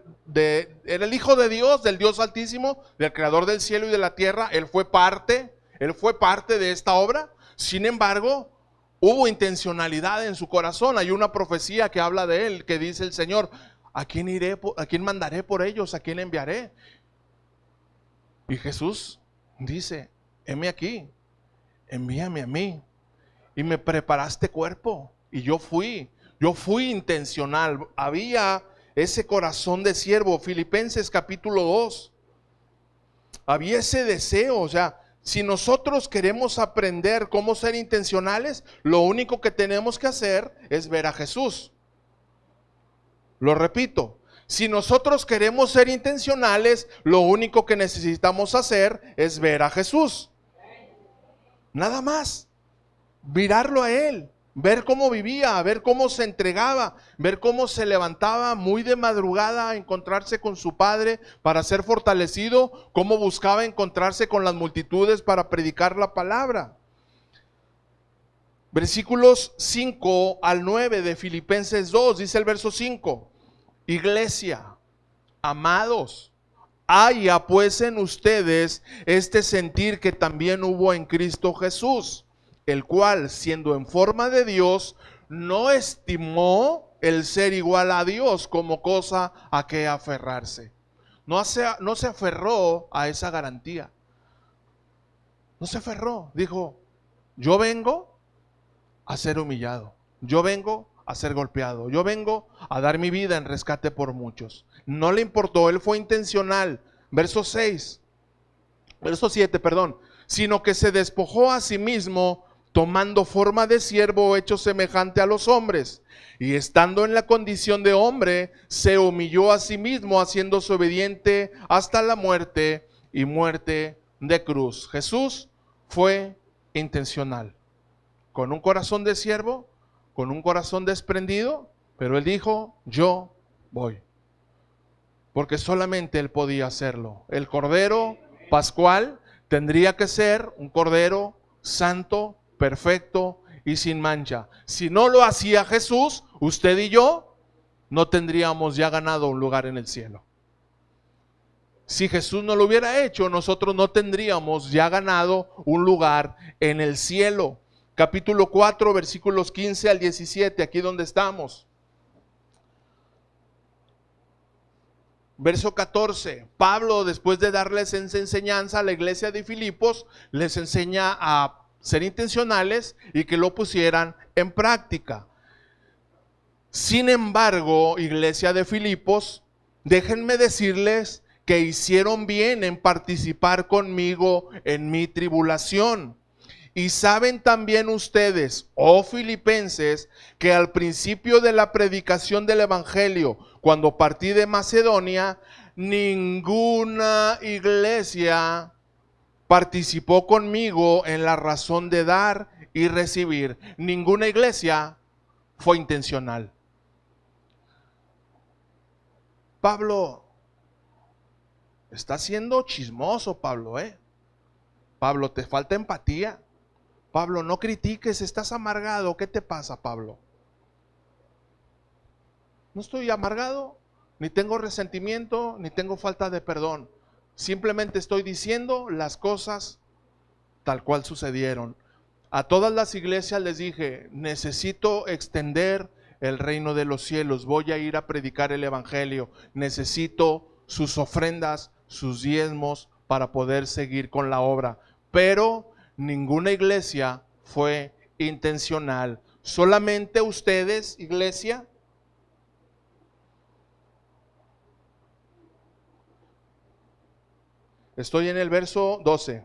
el hijo de Dios, del Dios Altísimo, del Creador del cielo y de la tierra. Él fue parte de esta obra. Sin embargo, hubo intencionalidad en su corazón. Hay una profecía que habla de él, que dice el Señor: ¿a quién iré? ¿A quién mandaré por ellos? ¿A quién enviaré? Y Jesús dice: heme aquí, envíame a mí. Y me preparaste cuerpo. Y yo fui intencional. Había ese corazón de siervo. Filipenses capítulo 2. Había ese deseo, o sea, si nosotros queremos aprender cómo ser intencionales, lo único que tenemos que hacer es ver a Jesús. Lo repito, si nosotros queremos ser intencionales, lo único que necesitamos hacer es ver a Jesús. Nada más, mirarlo a Él, ver cómo vivía, ver cómo se entregaba, ver cómo se levantaba muy de madrugada a encontrarse con su Padre para ser fortalecido, cómo buscaba encontrarse con las multitudes para predicar la palabra. Versículos 5 al 9 de Filipenses 2, dice el verso 5: iglesia, amados, haya pues en ustedes este sentir que también hubo en Cristo Jesús, el cual, siendo en forma de Dios, no estimó el ser igual a Dios como cosa a que aferrarse. No se aferró a esa garantía. No se aferró. Dijo: yo vengo a ser humillado. Yo vengo a ser golpeado. Yo vengo a dar mi vida en rescate por muchos. No le importó, él fue intencional. Verso 7, sino que se despojó a sí mismo, tomando forma de siervo, hecho semejante a los hombres, y estando en la condición de hombre, se humilló a sí mismo, haciéndose obediente hasta la muerte y muerte de cruz. Jesús fue intencional, con un corazón de siervo, con un corazón desprendido, pero él dijo: yo voy, porque solamente él podía hacerlo. El cordero pascual tendría que ser un cordero santo, perfecto y sin mancha. Si no lo hacía Jesús, usted y yo no tendríamos ya ganado un lugar en el cielo. Si Jesús no lo hubiera hecho, nosotros no tendríamos ya ganado un lugar en el cielo. Capítulo 4, versículos 15 al 17, aquí donde estamos. Verso 14, Pablo, después de darles esa enseñanza a la iglesia de Filipos, les enseña a ser intencionales y que lo pusieran en práctica. Sin embargo, iglesia de Filipos, déjenme decirles que hicieron bien en participar conmigo en mi tribulación. Y saben también ustedes, oh filipenses, que al principio de la predicación del evangelio, cuando partí de Macedonia, ninguna iglesia participó conmigo en la razón de dar y recibir. Ninguna iglesia fue intencional. Pablo está siendo chismoso, Pablo, Pablo, te falta empatía. Pablo, no critiques, estás amargado. ¿Qué te pasa, Pablo? No estoy amargado, ni tengo resentimiento, ni tengo falta de perdón. Simplemente estoy diciendo las cosas tal cual sucedieron. A todas las iglesias les dije: necesito extender el reino de los cielos, voy a ir a predicar el evangelio, necesito sus ofrendas, sus diezmos para poder seguir con la obra. Pero ninguna iglesia fue intencional. Solamente ustedes, iglesia, Estoy en el verso 12.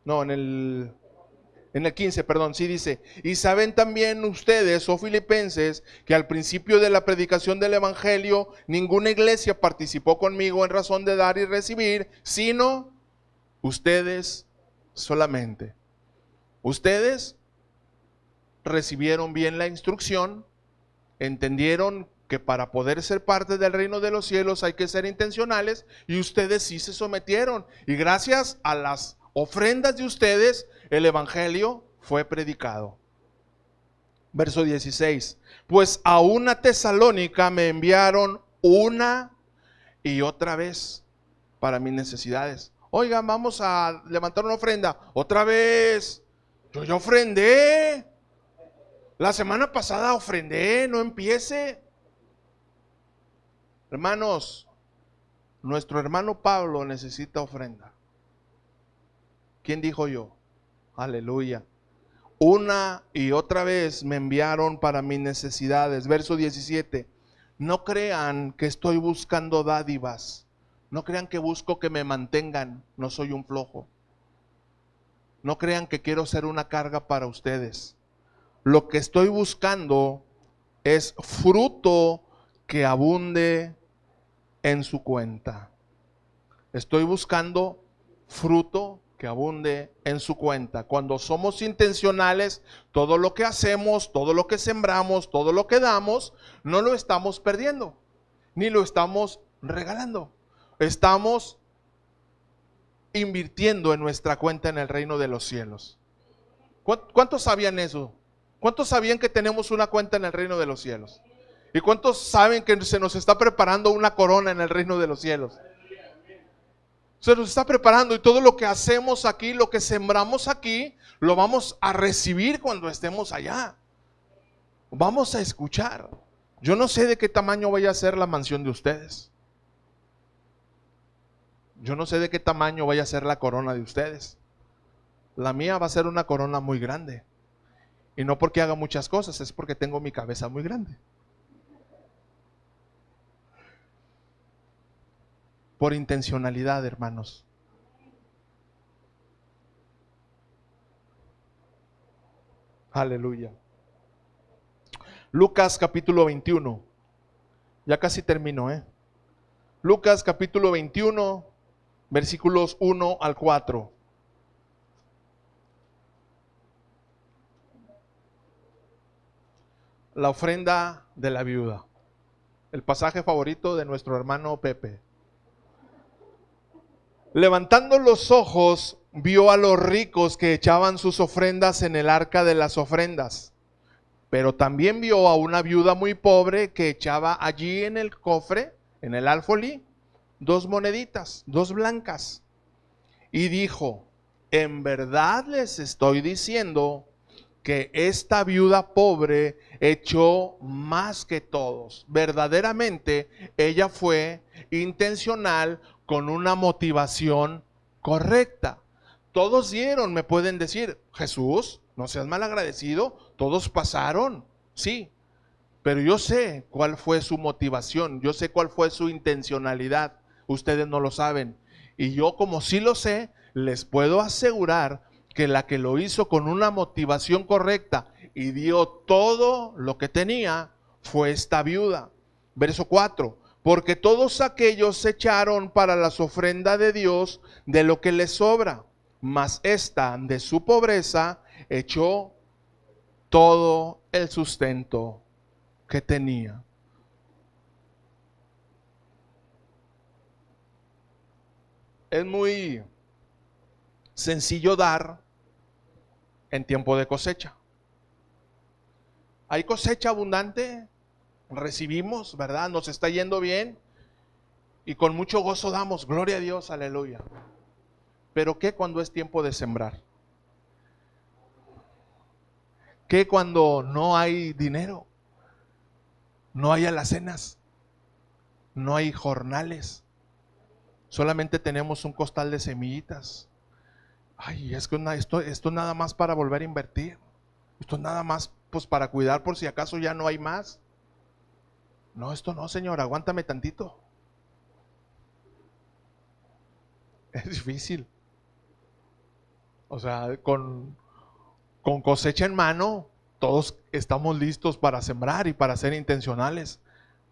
No, en el 15, perdón, sí dice: y saben también ustedes, oh filipenses, que al principio de la predicación del evangelio, ninguna iglesia participó conmigo en razón de dar y recibir, sino ustedes solamente. Ustedes recibieron bien la instrucción, entendieron que para poder ser parte del reino de los cielos hay que ser intencionales, y ustedes sí se sometieron, y gracias a las ofrendas de ustedes el evangelio fue predicado. Verso 16: pues a una Tesalónica me enviaron una y otra vez para mis necesidades. Oigan, vamos a levantar una ofrenda. Otra vez. Yo ya ofrendé. La semana pasada ofrendé, no empiece. Hermanos, nuestro hermano Pablo necesita ofrenda. ¿Quién dijo yo? Aleluya. Una y otra vez me enviaron para mis necesidades. Verso 17. No crean que estoy buscando dádivas. No crean que busco que me mantengan. No soy un flojo. No crean que quiero ser una carga para ustedes. Lo que estoy buscando es fruto que abunde en su cuenta. Estoy buscando fruto que abunde en su cuenta. Cuando somos intencionales, todo lo que hacemos, todo lo que sembramos, todo lo que damos, no lo estamos perdiendo, ni lo estamos regalando. Estamos invirtiendo en nuestra cuenta en el reino de los cielos. ¿Cuántos sabían eso? ¿Cuántos sabían que tenemos una cuenta en el reino de los cielos? ¿Y cuántos saben que se nos está preparando una corona en el reino de los cielos? Se nos está preparando, y todo lo que hacemos aquí, lo que sembramos aquí, lo vamos a recibir cuando estemos allá. Vamos a escuchar. Yo no sé de qué tamaño vaya a ser la mansión de ustedes. Yo no sé de qué tamaño vaya a ser la corona de ustedes. La mía va a ser una corona muy grande. Y no porque haga muchas cosas, es porque tengo mi cabeza muy grande. Por intencionalidad, hermanos. Aleluya. Lucas capítulo 21. Ya casi termino, Lucas capítulo 21, versículos 1 al 4. La ofrenda de la viuda. El pasaje favorito de nuestro hermano Pepe. Levantando los ojos, vio a los ricos que echaban sus ofrendas en el arca de las ofrendas. Pero también vio a una viuda muy pobre que echaba allí en el cofre, en el alfolí, 2 moneditas, 2 blancas. Y dijo: en verdad les estoy diciendo que esta viuda pobre echó más que todos. Verdaderamente ella fue intencional, con una motivación correcta. Todos dieron, me pueden decir: Jesús, no seas malagradecido, todos pasaron, sí, pero yo sé cuál fue su motivación, yo sé cuál fue su intencionalidad. Ustedes no lo saben, y yo, como sí lo sé, les puedo asegurar que la que lo hizo con una motivación correcta y dio todo lo que tenía fue esta viuda. Verso 4: porque todos aquellos echaron para las ofrendas de Dios de lo que les sobra, mas esta de su pobreza echó todo el sustento que tenía. Es muy sencillo dar en tiempo de cosecha. Hay cosecha abundante, recibimos, ¿verdad? Nos está yendo bien y con mucho gozo damos, gloria a Dios, aleluya. Pero ¿qué cuando es tiempo de sembrar? ¿Qué cuando no hay dinero? No hay alacenas, no hay jornales, solamente tenemos un costal de semillitas. Ay, es que esto nada más para volver a invertir. Esto nada más pues para cuidar por si acaso ya no hay más. No, esto no, Señor, aguántame tantito. Es difícil. O sea, con cosecha en mano, todos estamos listos para sembrar y para ser intencionales.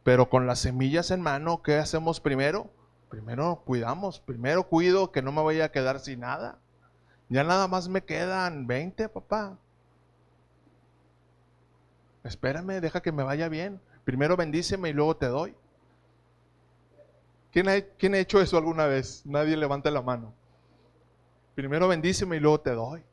Pero con las semillas en mano, ¿qué hacemos primero? Primero cuidamos, primero cuido que no me vaya a quedar sin nada. Ya nada más me quedan 20, papá. Espérame, deja que me vaya bien. Primero bendíceme y luego te doy. ¿Quién ha hecho eso alguna vez? Nadie levanta la mano. Primero bendíceme y luego te doy.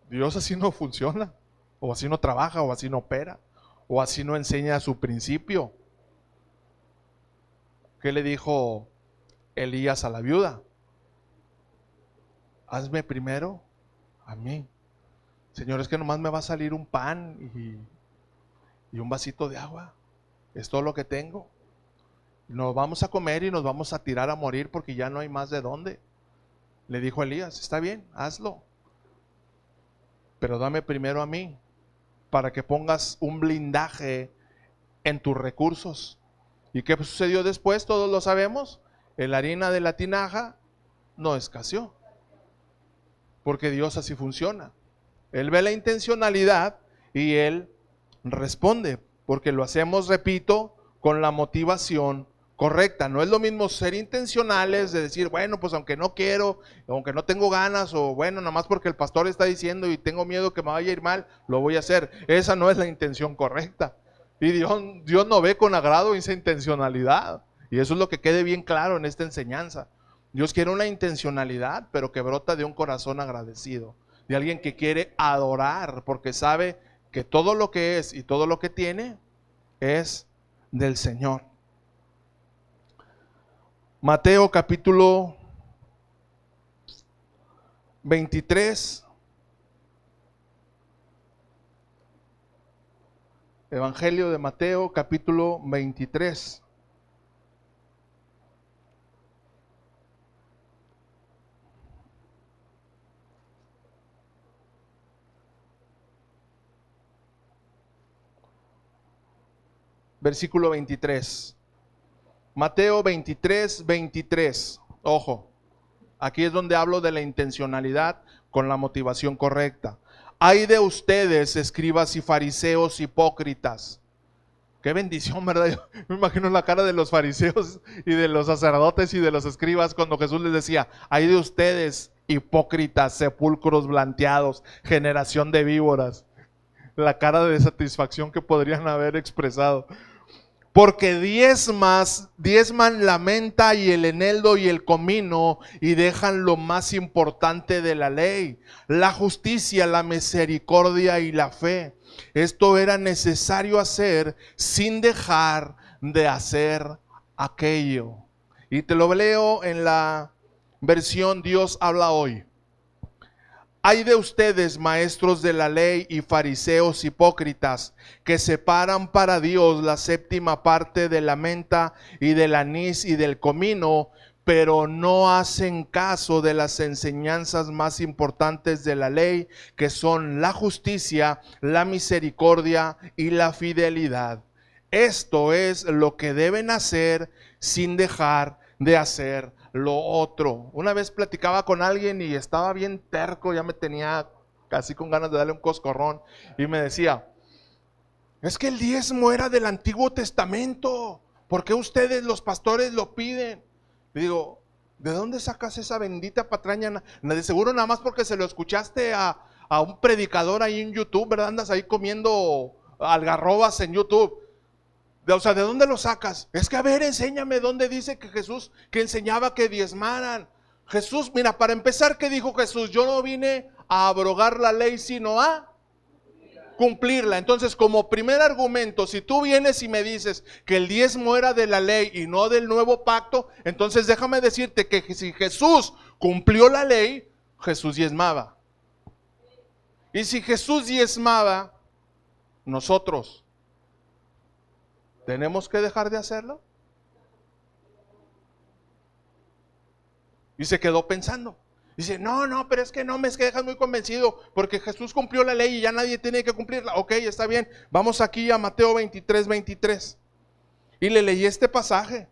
Dios así no funciona, o así no trabaja, o así no opera, o así no enseña su principio. ¿Qué le dijo Elías a la viuda? Hazme primero a mí. Señor, es que nomás me va a salir un pan y un vasito de agua. Es todo lo que tengo. Nos vamos a comer y nos vamos a tirar a morir porque ya no hay más de dónde. Le dijo Elías, está bien, hazlo. Pero dame primero a mí, para que pongas un blindaje en tus recursos. ¿Y qué sucedió después? Todos lo sabemos. La harina de la tinaja no escaseó, porque Dios así funciona. Él ve la intencionalidad y Él responde, porque lo hacemos, repito, con la motivación correcta. No es lo mismo ser intencionales de decir, bueno, pues aunque no quiero, aunque no tengo ganas, o bueno, nada más porque el pastor está diciendo y tengo miedo que me vaya a ir mal, lo voy a hacer. Esa no es la intención correcta. Y Dios no ve con agrado esa intencionalidad. Y eso es lo que quede bien claro en esta enseñanza. Dios quiere una intencionalidad, pero que brota de un corazón agradecido, de alguien que quiere adorar, porque sabe que todo lo que es y todo lo que tiene es del Señor. Mateo capítulo 23. Evangelio de Mateo capítulo 23. Versículo 23. Mateo 23, 23. Ojo, aquí es donde hablo de la intencionalidad con la motivación correcta. Ay de ustedes, escribas y fariseos hipócritas. Qué bendición, ¿verdad? Yo me imagino la cara de los fariseos y de los sacerdotes y de los escribas cuando Jesús les decía, ay de ustedes, hipócritas, sepulcros blanqueados, generación de víboras. La cara de satisfacción que podrían haber expresado. Porque diezman la menta y el eneldo y el comino y dejan lo más importante de la ley, la justicia, la misericordia y la fe. Esto era necesario hacer sin dejar de hacer aquello. Y te lo leo en la versión Dios habla hoy. Ay de ustedes, maestros de la ley y fariseos hipócritas, que separan para Dios la séptima parte de la menta y del anís y del comino, pero no hacen caso de las enseñanzas más importantes de la ley, que son la justicia, la misericordia y la fidelidad. Esto es lo que deben hacer sin dejar de hacer lo otro. Una vez platicaba con alguien y estaba bien terco, ya me tenía casi con ganas de darle un coscorrón, y me decía, es que el diezmo era del Antiguo Testamento, ¿por qué ustedes los pastores lo piden? Le digo, ¿de dónde sacas esa bendita patraña? De seguro nada más porque se lo escuchaste a un predicador ahí en YouTube, ¿verdad? Andas ahí comiendo algarrobas en YouTube. O sea, ¿de dónde lo sacas? Es que a ver, enséñame dónde dice que Jesús, que enseñaba que diezmaran. Jesús, mira, para empezar, ¿qué dijo Jesús? Yo no vine a abrogar la ley, sino a cumplirla. Entonces, como primer argumento, si tú vienes y me dices que el diezmo era de la ley y no del nuevo pacto, entonces déjame decirte que si Jesús cumplió la ley, Jesús diezmaba. Y si Jesús diezmaba, nosotros ¿tenemos que dejar de hacerlo? Y se quedó pensando. Dice, no, pero es que no me es que dejas muy convencido, porque Jesús cumplió la ley y ya nadie tiene que cumplirla. Ok, está bien. Vamos aquí a Mateo 23, 23. Y le leí este pasaje.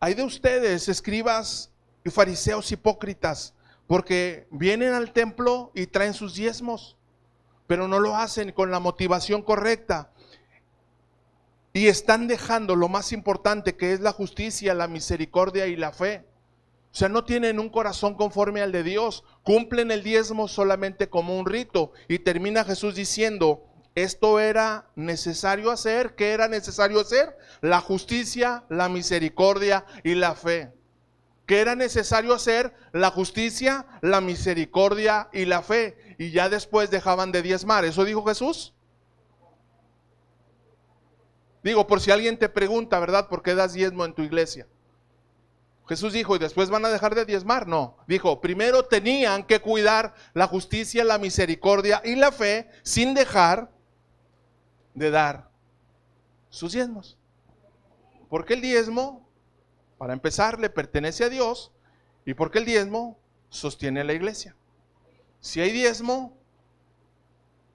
hay de ustedes, escribas y fariseos hipócritas, porque vienen al templo y traen sus diezmos, pero no lo hacen con la motivación correcta. Y están dejando lo más importante, que es la justicia, la misericordia y la fe. O sea, no tienen un corazón conforme al de Dios. Cumplen el diezmo solamente como un rito. Y termina Jesús diciendo, esto era necesario hacer. ¿Qué era necesario hacer? La justicia, la misericordia y la fe. ¿Qué era necesario hacer? La justicia, la misericordia y la fe. Y ya después dejaban de diezmar. ¿Eso dijo Jesús? Digo, por si alguien te pregunta, ¿verdad? ¿Por qué das diezmo en tu iglesia? Jesús dijo, ¿y después van a dejar de diezmar? No, dijo, primero tenían que cuidar la justicia, la misericordia y la fe sin dejar de dar sus diezmos. Porque el diezmo, para empezar, le pertenece a Dios, y porque el diezmo sostiene la iglesia. Si hay diezmo,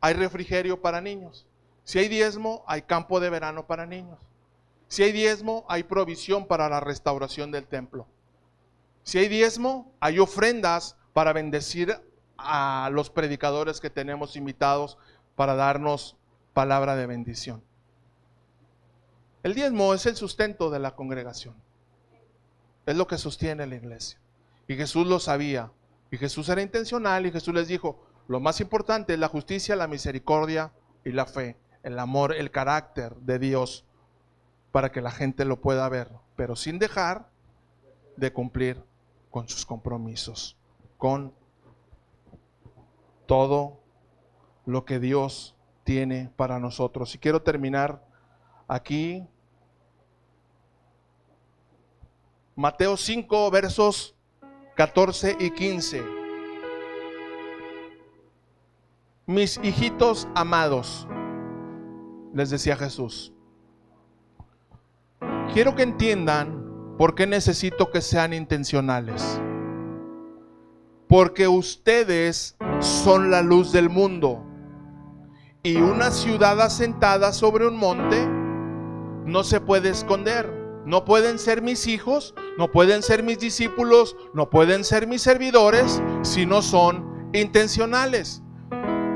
hay refrigerio para niños. Si hay diezmo, hay campo de verano para niños. Si hay diezmo, hay provisión para la restauración del templo. Si hay diezmo, hay ofrendas para bendecir a los predicadores que tenemos invitados para darnos palabra de bendición. El diezmo es el sustento de la congregación. Es lo que sostiene la iglesia. Y Jesús lo sabía. Y Jesús era intencional y Jesús les dijo, lo más importante es la justicia, la misericordia y la fe. El amor, el carácter de Dios, para que la gente lo pueda ver, pero sin dejar de cumplir con sus compromisos, con todo lo que Dios tiene para nosotros. Y quiero terminar aquí. Mateo 5, versos 14 y 15. Mis hijitos amados, les decía Jesús, quiero que entiendan por qué necesito que sean intencionales. Porque ustedes son la luz del mundo. Y una ciudad asentada sobre un monte no se puede esconder. No pueden ser mis hijos, no pueden ser mis discípulos, no pueden ser mis servidores si no son intencionales.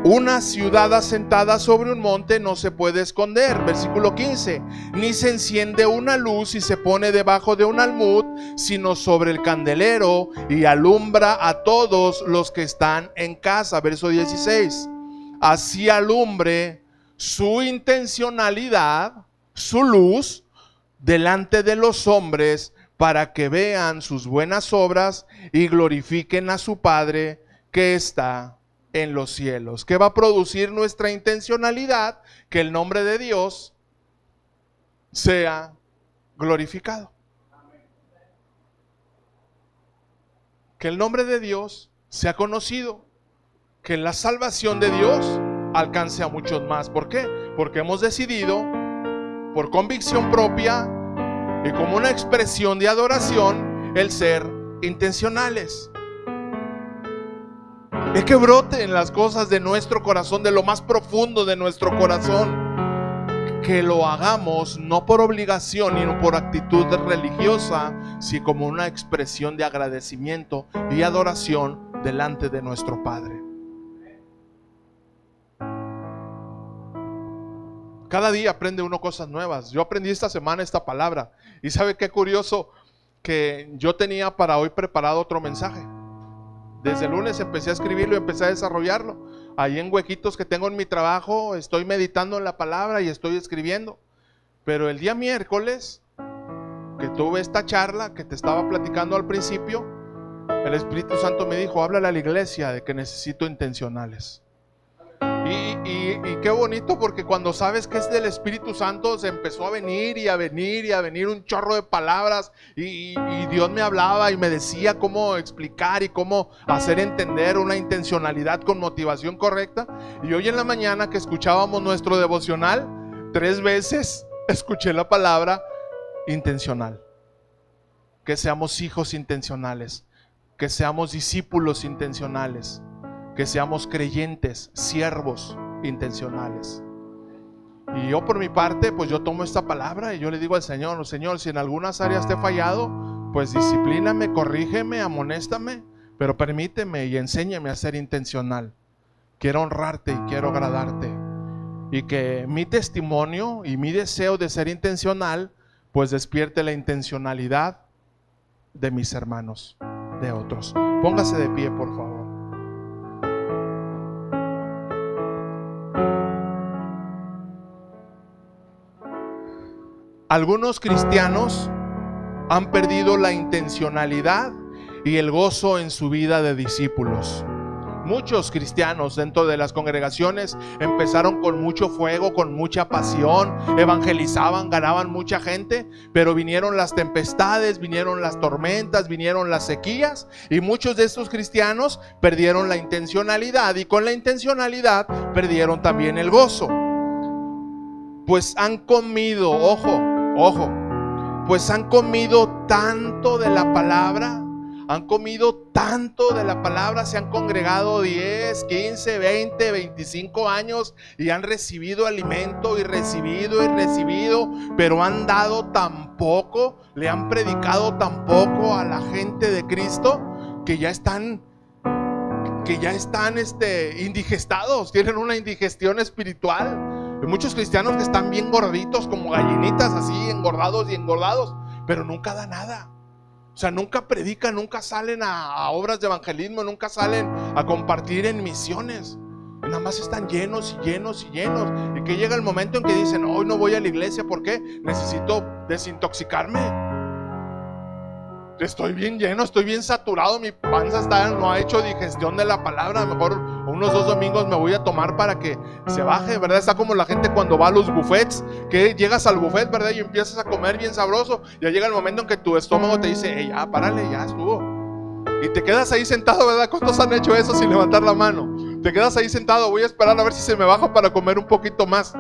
Una ciudad asentada sobre un monte no se puede esconder. Versículo 15. Ni se enciende una luz y se pone debajo de un almud, sino sobre el candelero y alumbra a todos los que están en casa. Verso 16. Así alumbre su intencionalidad, su luz, delante de los hombres, para que vean sus buenas obras y glorifiquen a su Padre que está en los cielos. ¿Qué va a producir nuestra intencionalidad? Que el nombre de Dios sea glorificado. Que el nombre de Dios sea conocido. Que la salvación de Dios alcance a muchos más. ¿Por qué? Porque hemos decidido, por convicción propia y como una expresión de adoración, el ser intencionales. Es que broten las cosas de nuestro corazón, de lo más profundo de nuestro corazón. Que lo hagamos no por obligación ni por actitud religiosa, sino como una expresión de agradecimiento y adoración delante de nuestro Padre. Cada día aprende uno cosas nuevas. Yo aprendí esta semana esta palabra. Y ¿sabe qué curioso? Que yo tenía para hoy preparado otro mensaje. Desde el lunes empecé a escribirlo y empecé a desarrollarlo. Ahí en huequitos que tengo en mi trabajo estoy meditando en la palabra y estoy escribiendo. Pero el día miércoles que tuve esta charla que te estaba platicando al principio, el Espíritu Santo me dijo, háblale a la iglesia de que necesito intencionales. Y qué bonito, porque cuando sabes que es del Espíritu Santo, se empezó a venir y a venir y a venir un chorro de palabras, y Dios me hablaba y me decía cómo explicar y cómo hacer entender una intencionalidad con motivación correcta. Y hoy en la mañana que escuchábamos nuestro devocional, 3 veces escuché la palabra intencional. Que seamos hijos intencionales, que seamos discípulos intencionales, que seamos creyentes, siervos intencionales. Y yo por mi parte, pues yo tomo esta palabra y yo le digo al Señor: Señor, si en algunas áreas te he fallado, pues disciplíname, corrígeme, amonéstame, pero permíteme y enséñame a ser intencional. Quiero honrarte y quiero agradarte. Y que mi testimonio y mi deseo de ser intencional, pues despierte la intencionalidad de mis hermanos, de otros. Póngase de pie, por favor. Algunos cristianos han perdido la intencionalidad y el gozo en su vida de discípulos. Muchos cristianos dentro de las congregaciones empezaron con mucho fuego, con mucha pasión, evangelizaban, ganaban mucha gente, pero vinieron las tempestades, vinieron las tormentas, vinieron las sequías, y muchos de estos cristianos perdieron la intencionalidad, y con la intencionalidad perdieron también el gozo. Pues han comido, ojo, pues han comido tanto de la palabra, se han congregado 10, 15, 20, 25 años y han recibido alimento y recibido, pero han dado tan poco, le han predicado tan poco a la gente de Cristo que ya están indigestados, tienen una indigestión espiritual. Hay muchos cristianos que están bien gorditos, como gallinitas, así engordados, pero nunca da nada. O sea, nunca predican, nunca salen a obras de evangelismo, nunca salen a compartir en misiones. Y nada más están llenos. Y que llega el momento en que dicen: hoy no voy a la iglesia, ¿por qué? Necesito desintoxicarme. Estoy bien lleno, estoy bien saturado, mi panza no ha hecho digestión de la palabra. A lo mejor unos 2 domingos me voy a tomar para que se baje, ¿verdad? Está como la gente cuando va a los buffets, que llegas al buffet, ¿verdad? Y empiezas a comer bien sabroso. Ya llega el momento en que tu estómago te dice: hey, ya, párale, ya estuvo. Y te quedas ahí sentado, ¿verdad? ¿Cuántos han hecho eso sin levantar la mano? Te quedas ahí sentado: voy a esperar a ver si se me baja para comer un poquito más.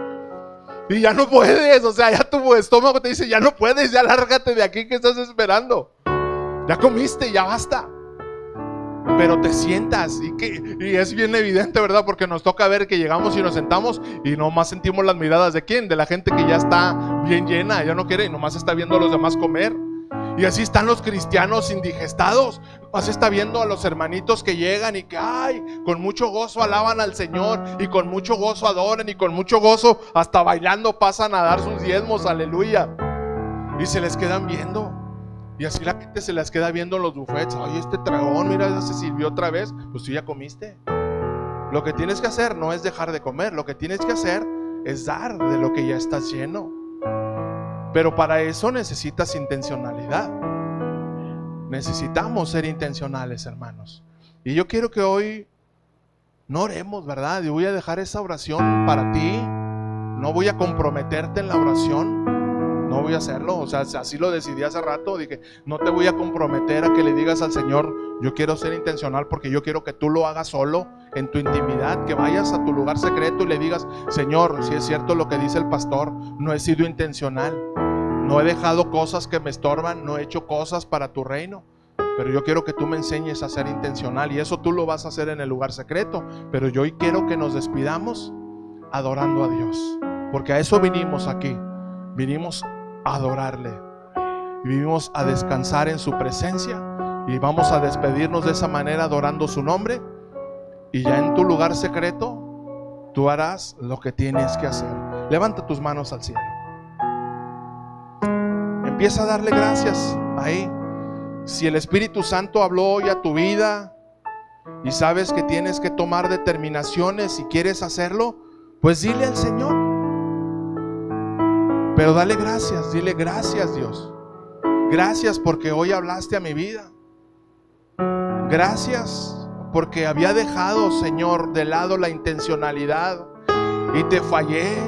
Y ya no puedes, o sea, ya tu estómago te dice: ya no puedes, ya lárgate de aquí, ¿qué estás esperando? Ya comiste, ya basta. Pero te sientas y es bien evidente, ¿verdad? Porque nos toca ver que llegamos y nos sentamos y nomás sentimos las miradas ¿de quién? De la gente que ya está bien llena, ya no quiere y nomás está viendo a los demás comer. Y así están los cristianos indigestados. Nomás está viendo a los hermanitos que llegan y que con mucho gozo alaban al Señor, y con mucho gozo adoran, y con mucho gozo hasta bailando pasan a dar sus diezmos, aleluya. Y se les quedan viendo. Y así la gente se las queda viendo en los buffets. Ay, este tragón, mira, se sirvió otra vez. Pues tú ya comiste. Lo que tienes que hacer no es dejar de comer. Lo que tienes que hacer es dar de lo que ya estás lleno. Pero para eso necesitas intencionalidad. Necesitamos ser intencionales, hermanos. Y yo quiero que hoy no oremos, ¿verdad? Yo voy a dejar esa oración para ti. No voy a comprometerte en la oración. No voy a hacerlo, o sea, así lo decidí hace rato. Dije: no te voy a comprometer a que le digas al Señor: yo quiero ser intencional, porque yo quiero que tú lo hagas solo, en tu intimidad, que vayas a tu lugar secreto y le digas: Señor, si es cierto lo que dice el pastor, no he sido intencional, no he dejado cosas que me estorban, no he hecho cosas para tu reino, pero yo quiero que tú me enseñes a ser intencional, y eso tú lo vas a hacer en el lugar secreto. Pero yo hoy quiero que nos despidamos adorando a Dios, porque a eso vinimos aquí. Vinimos a adorarle, y vinimos a descansar en su presencia, y vamos a despedirnos de esa manera, adorando su nombre. Y ya en tu lugar secreto tú harás lo que tienes que hacer. Levanta tus manos al cielo, empieza a darle gracias ahí. Si el Espíritu Santo habló hoy a tu vida y sabes que tienes que tomar determinaciones y quieres hacerlo, pues dile al Señor. Pero dale gracias, dile: gracias, Dios. Gracias porque hoy hablaste a mi vida. Gracias porque había dejado, Señor, de lado la intencionalidad y te fallé,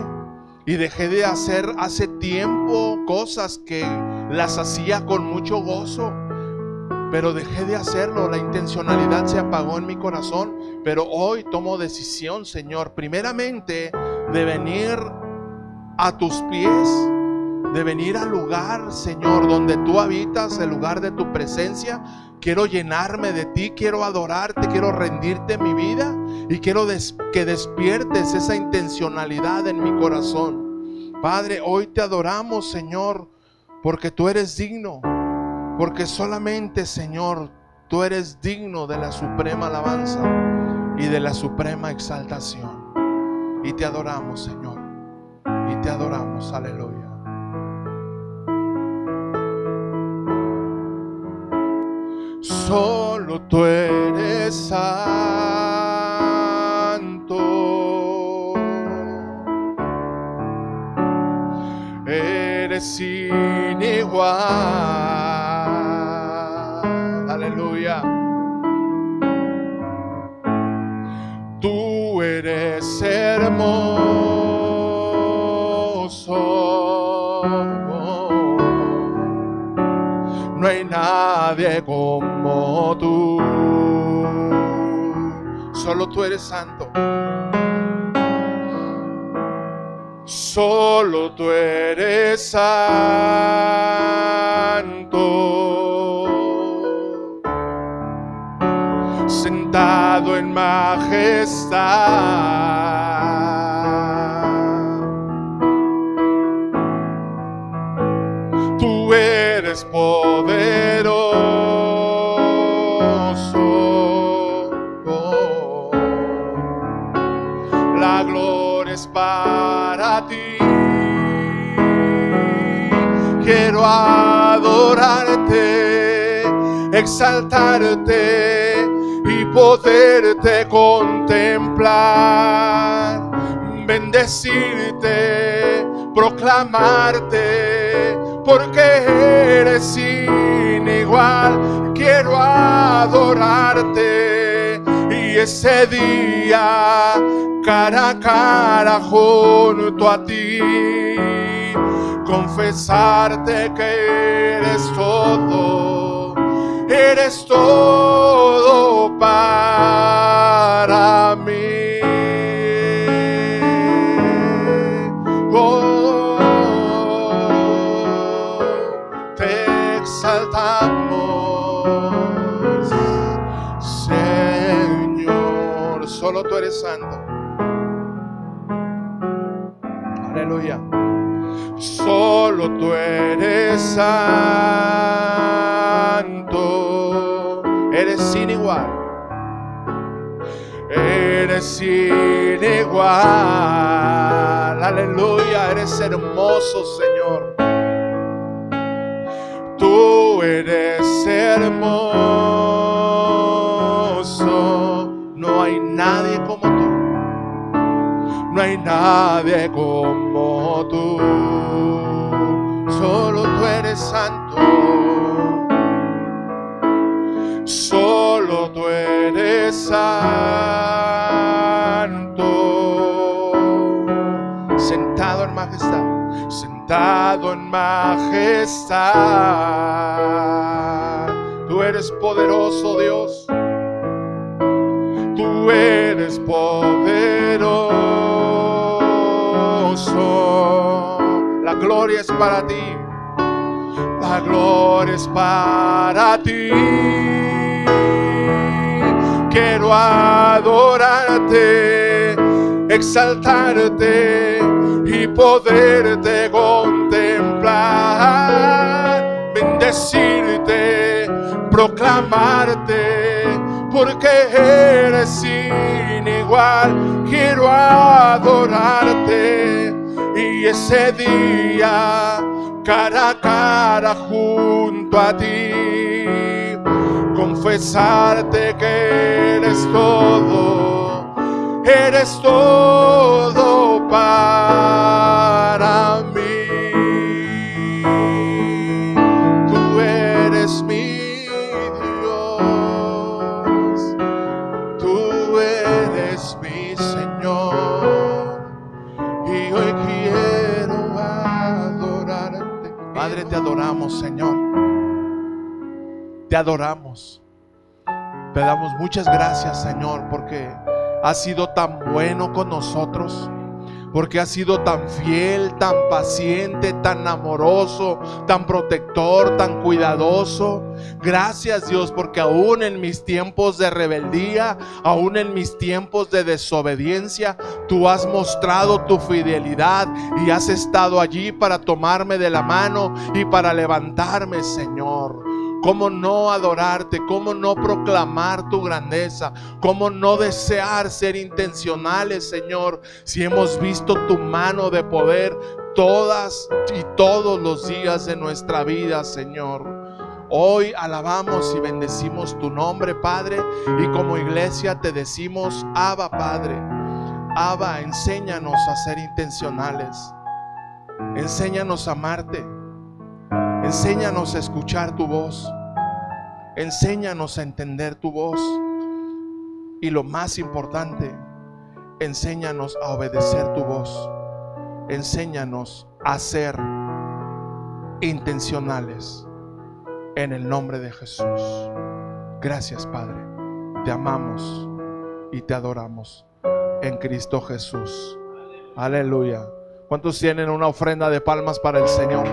y dejé de hacer hace tiempo cosas que las hacía con mucho gozo, pero dejé de hacerlo. La intencionalidad se apagó en mi corazón. Pero hoy tomo decisión, Señor, primeramente de venir a tus pies, de venir al lugar, Señor, donde tú habitas, el lugar de tu presencia. Quiero llenarme de ti, quiero adorarte, quiero rendirte mi vida, y quiero que despiertes esa intencionalidad en mi corazón. Padre, hoy te adoramos, Señor, porque tú eres digno, porque solamente, Señor, tú eres digno de la suprema alabanza y de la suprema exaltación. Y te adoramos, Señor, y te adoramos, aleluya. Solo tú eres santo, eres sin igual, aleluya. Tú eres hermoso, no hay nadie como tú. Solo tú eres santo. Solo tú eres santo, sentado en majestad. Tú eres poderoso, la gloria es para ti. Quiero adorarte, exaltarte y poderte contemplar, bendecirte, proclamarte, porque eres sin igual. Quiero adorarte y ese día cara a cara junto a ti confesarte que eres todo para mí. Oh, te exaltamos, Señor. Solo tú eres santo. Aleluya. Solo tú eres santo, eres sin igual, eres sin igual, aleluya, eres hermoso, Señor. Tú eres hermoso, no hay nadie como tú. No hay nadie como tú, solo tú eres santo, solo tú eres santo, sentado en majestad, sentado en majestad. Tú eres poderoso, Dios, tú eres poderoso. La gloria es para ti, la gloria es para ti. Quiero adorarte, exaltarte y poderte contemplar, bendecirte, proclamarte, porque eres sin igual. Quiero adorarte y ese día cara a cara junto a ti confesarte que eres todo para mí. Tú eres mi Dios, tú eres mi Señor, y hoy quiero adorarte. Padre, te adoramos, Señor, te adoramos. Te damos muchas gracias, Señor, porque has sido tan bueno con nosotros, porque has sido tan fiel, tan paciente, tan amoroso, tan protector, tan cuidadoso. Gracias, Dios, porque aún en mis tiempos de rebeldía, aún en mis tiempos de desobediencia, tú has mostrado tu fidelidad y has estado allí para tomarme de la mano y para levantarme, Señor. ¿Cómo no adorarte? ¿Cómo no proclamar tu grandeza? ¿Cómo no desear ser intencionales, Señor, si hemos visto tu mano de poder todas y todos los días de nuestra vida, Señor? Hoy alabamos y bendecimos tu nombre, Padre, y como iglesia te decimos: Abba, Padre. Abba, enséñanos a ser intencionales. Enséñanos a amarte. Enséñanos a escuchar tu voz. Enséñanos a entender tu voz. Y lo más importante, enséñanos a obedecer tu voz. Enséñanos a ser intencionales. En el nombre de Jesús. Gracias, Padre. Te amamos y te adoramos en Cristo Jesús. Aleluya. ¿Cuántos tienen una ofrenda de palmas para el Señor?